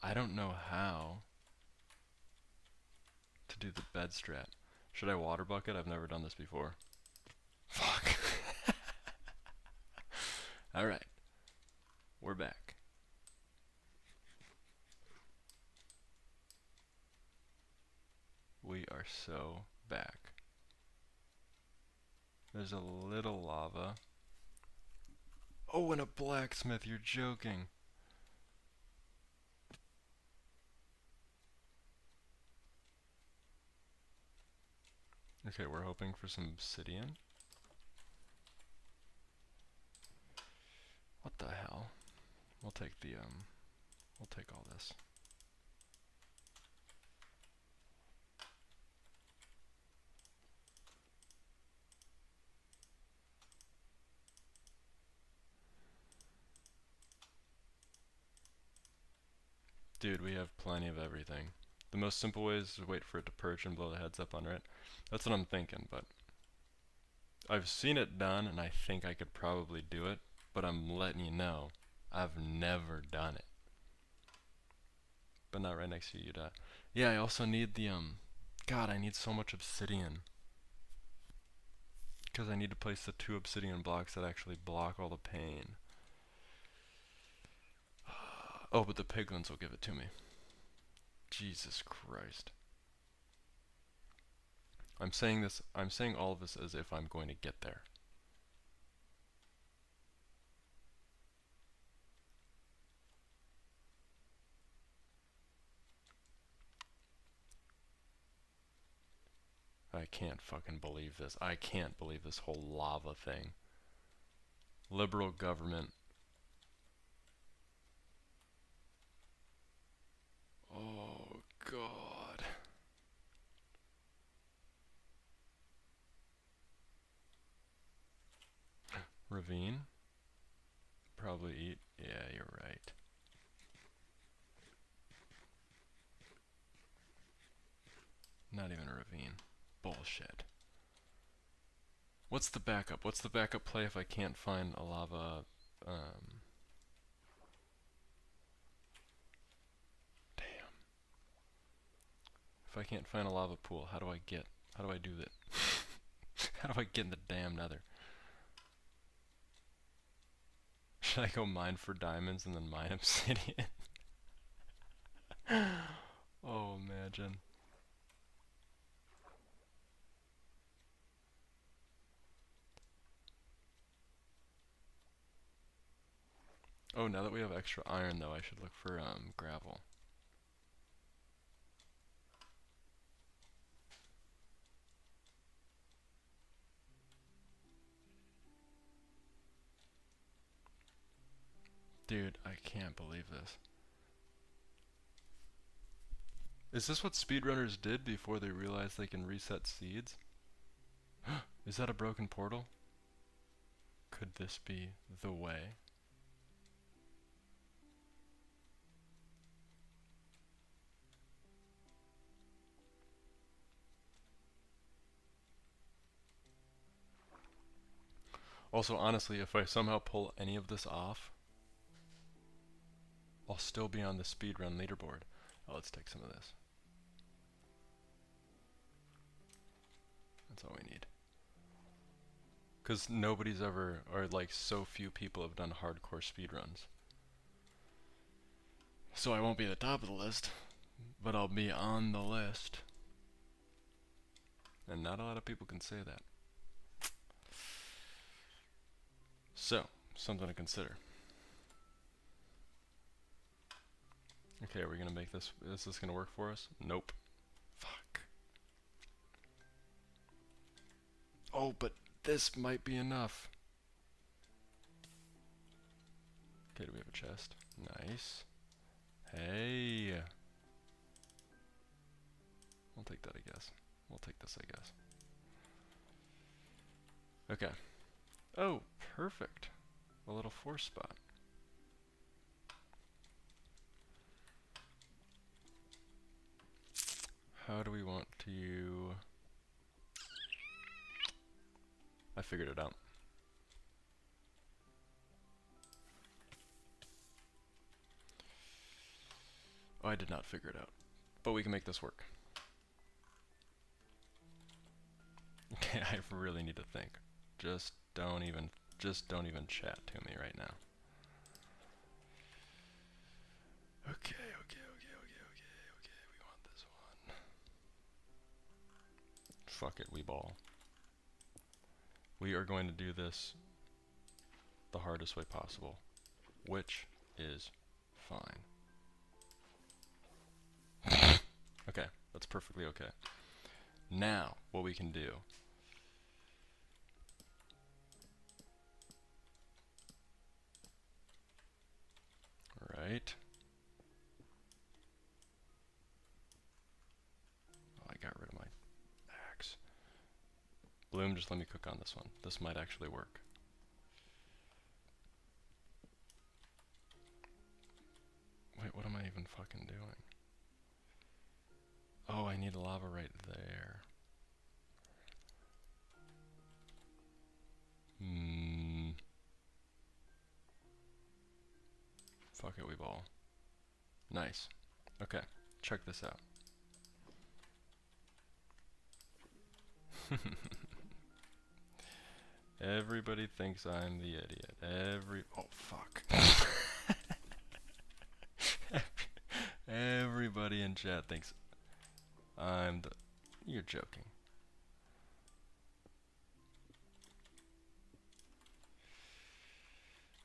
A: I don't know how to do the bed strat. Should I water bucket? I've never done this before. Fuck. Alright, we're back. We are so back. There's a little lava. Oh, and a blacksmith, you're joking. Okay, we're hoping for some obsidian. What the hell? We'll take the, we'll take all this. Dude, we have plenty of everything. The most simple way is to wait for it to perch and blow the heads up under it. That's what I'm thinking, but I've seen it done and I think I could probably do it, but I'm letting you know, I've never done it. But not right next to you, die. Yeah, I also need the, God, I need so much obsidian. Because I need to place the 2 obsidian blocks that actually block all the pain. Oh, but the piglins will give it to me. Jesus Christ. I'm saying all of this as if I'm going to get there. I can't fucking believe this. I can't believe this whole lava thing. Liberal government. Oh, God. Ravine? Probably eat. Yeah, you're right. Not even a ravine. Bullshit. What's the backup? What's the backup play if I can't find a lava, damn. If I can't find a lava pool, how do I do that? How do I get in the damn nether? Should I go mine for diamonds and then mine obsidian? Oh, imagine. Oh, now that we have extra iron though, I should look for gravel. Dude, I can't believe this. Is this what speedrunners did before they realized they can reset seeds? Is that a broken portal? Could this be the way? Also, honestly, if I somehow pull any of this off, I'll still be on the speedrun leaderboard. Oh, let's take some of this. That's all we need. Because nobody's ever, or like so few people have done hardcore speedruns. So I won't be at the top of the list, but I'll be on the list. And not a lot of people can say that. So, something to consider. Okay, are we gonna make this, is this gonna work for us? Nope. Fuck. Oh, but this might be enough. Okay, do we have a chest? Nice. Hey. We'll take that, I guess. We'll take this, I guess. Okay. Oh, perfect. A little force spot. How do we want to... I figured it out. Oh, I did not figure it out. But we can make this work. Okay, I really need to think. Just don't even chat to me right now. Okay, we want this one. Fuck it, we ball. We are going to do this the hardest way possible, which is fine. Okay, that's perfectly okay. Now, what we can do. Right. Oh, I got rid of my axe. Bloom, just let me cook on this one. This might actually work. Wait, what am I even fucking doing? Oh, I need lava right there. Fuck it, we ball. Nice. Okay, check this out. Everybody thinks I'm the idiot. Oh, fuck. Everybody in chat thinks I'm the... You're joking.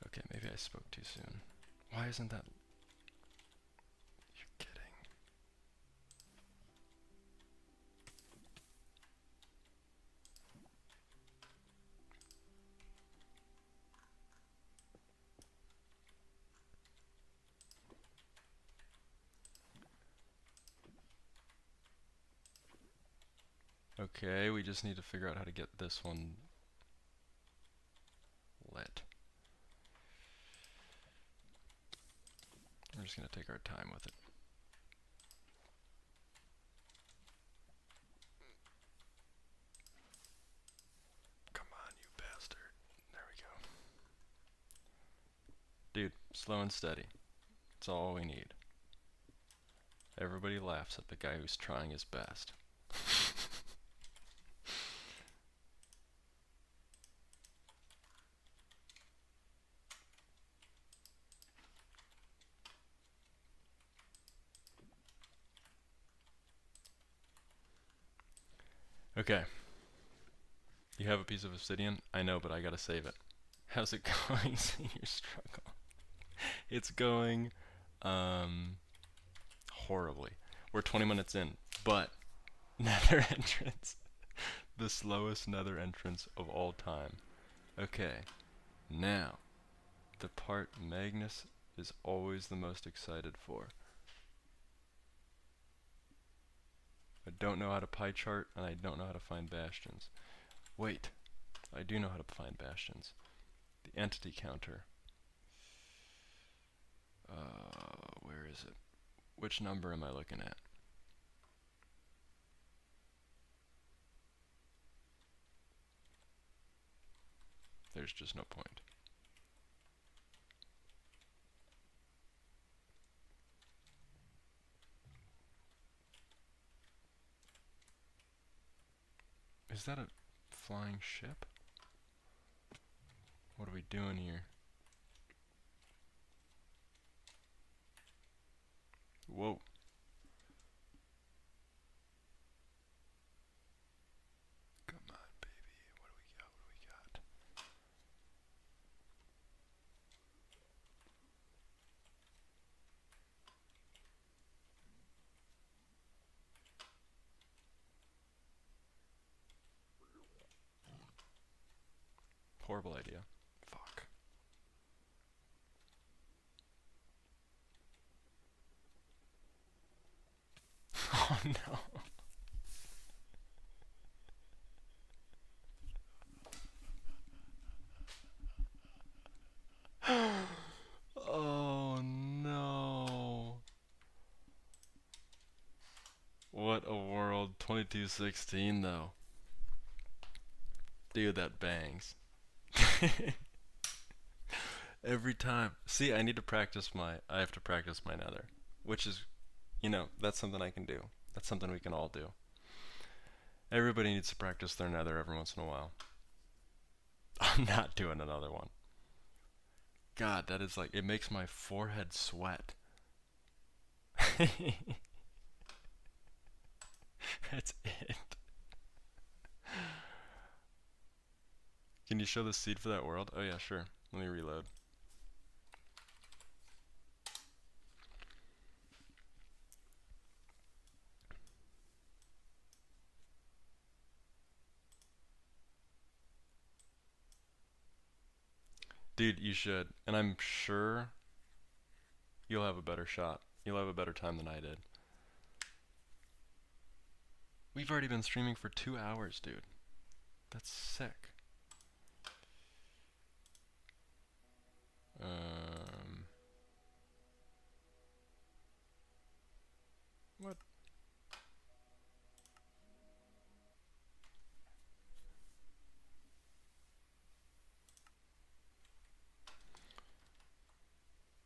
A: Okay, maybe I spoke too soon. Why isn't that... You're kidding. Okay, we just need to figure out how to get this one lit. We're just gonna take our time with it. Come on, you bastard. There we go. Dude, slow and steady. That's all we need. Everybody laughs at the guy who's trying his best. Okay. You have a piece of obsidian? I know, but I gotta save it. How's it going, Senior Struggle? It's going, horribly. We're 20 minutes in, but nether entrance. The slowest nether entrance of all time. Okay, now, the part Magnus is always the most excited for. I don't know how to pie chart, and I don't know how to find bastions. Wait, I do know how to find bastions. The entity counter. Where is it? Which number am I looking at? There's just no point. Is that a flying ship? What are we doing here? Whoa. Come on, baby. What do we got? What do we got? Horrible idea. Fuck. Oh no. Oh no. What a world. 2216 though. Dude, that bangs. Every time. See, I have to practice my nether. Which is, that's something I can do. That's something we can all do. Everybody needs to practice their nether every once in a while. I'm not doing another one. God, that is like, it makes my forehead sweat. That's it. Can you show the seed for that world? Oh yeah, sure. Let me reload. Dude, you should. And I'm sure you'll have a better shot. You'll have a better time than I did. We've already been streaming for 2 hours, dude. That's sick. What?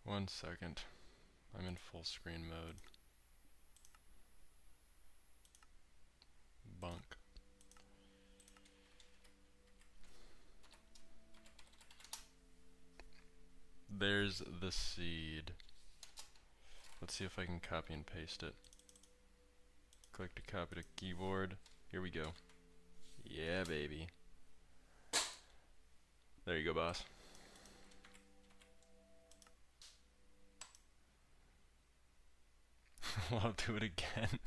A: One second. I'm in full screen mode. Bunk. There's the seed. Let's see if I can copy and paste it. Click to copy to keyboard. Here we go. Yeah, baby. There you go, boss. I'll do it again.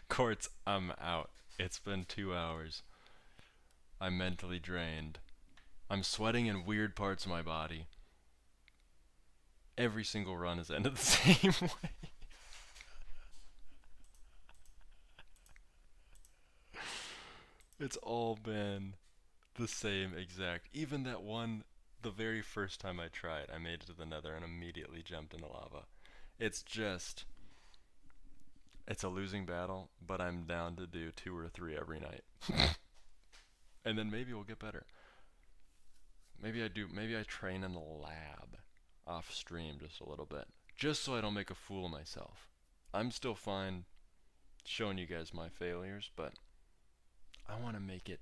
A: Quartz, I'm out. It's been 2 hours. I'm mentally drained. I'm sweating in weird parts of my body. Every single run has ended the same way. It's all been the same exact. Even that one, the very first time I tried, I made it to the nether and immediately jumped into lava. It's a losing battle, but I'm down to do 2 or 3 every night. And then maybe we'll get better. Maybe I train in the lab off stream just a little bit. Just so I don't make a fool of myself. I'm still fine showing you guys my failures, but I want to make it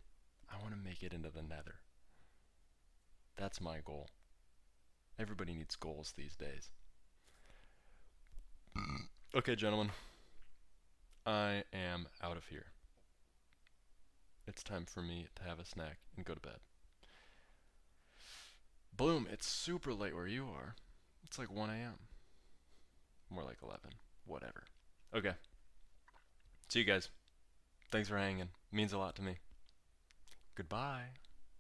A: into the nether. That's my goal. Everybody needs goals these days. Okay, gentlemen. I am out of here. It's time for me to have a snack and go to bed. Bloom, it's super late where you are. It's like 1 a.m. More like 11. Whatever. Okay. See you guys. Thanks for hanging. Means a lot to me. Goodbye.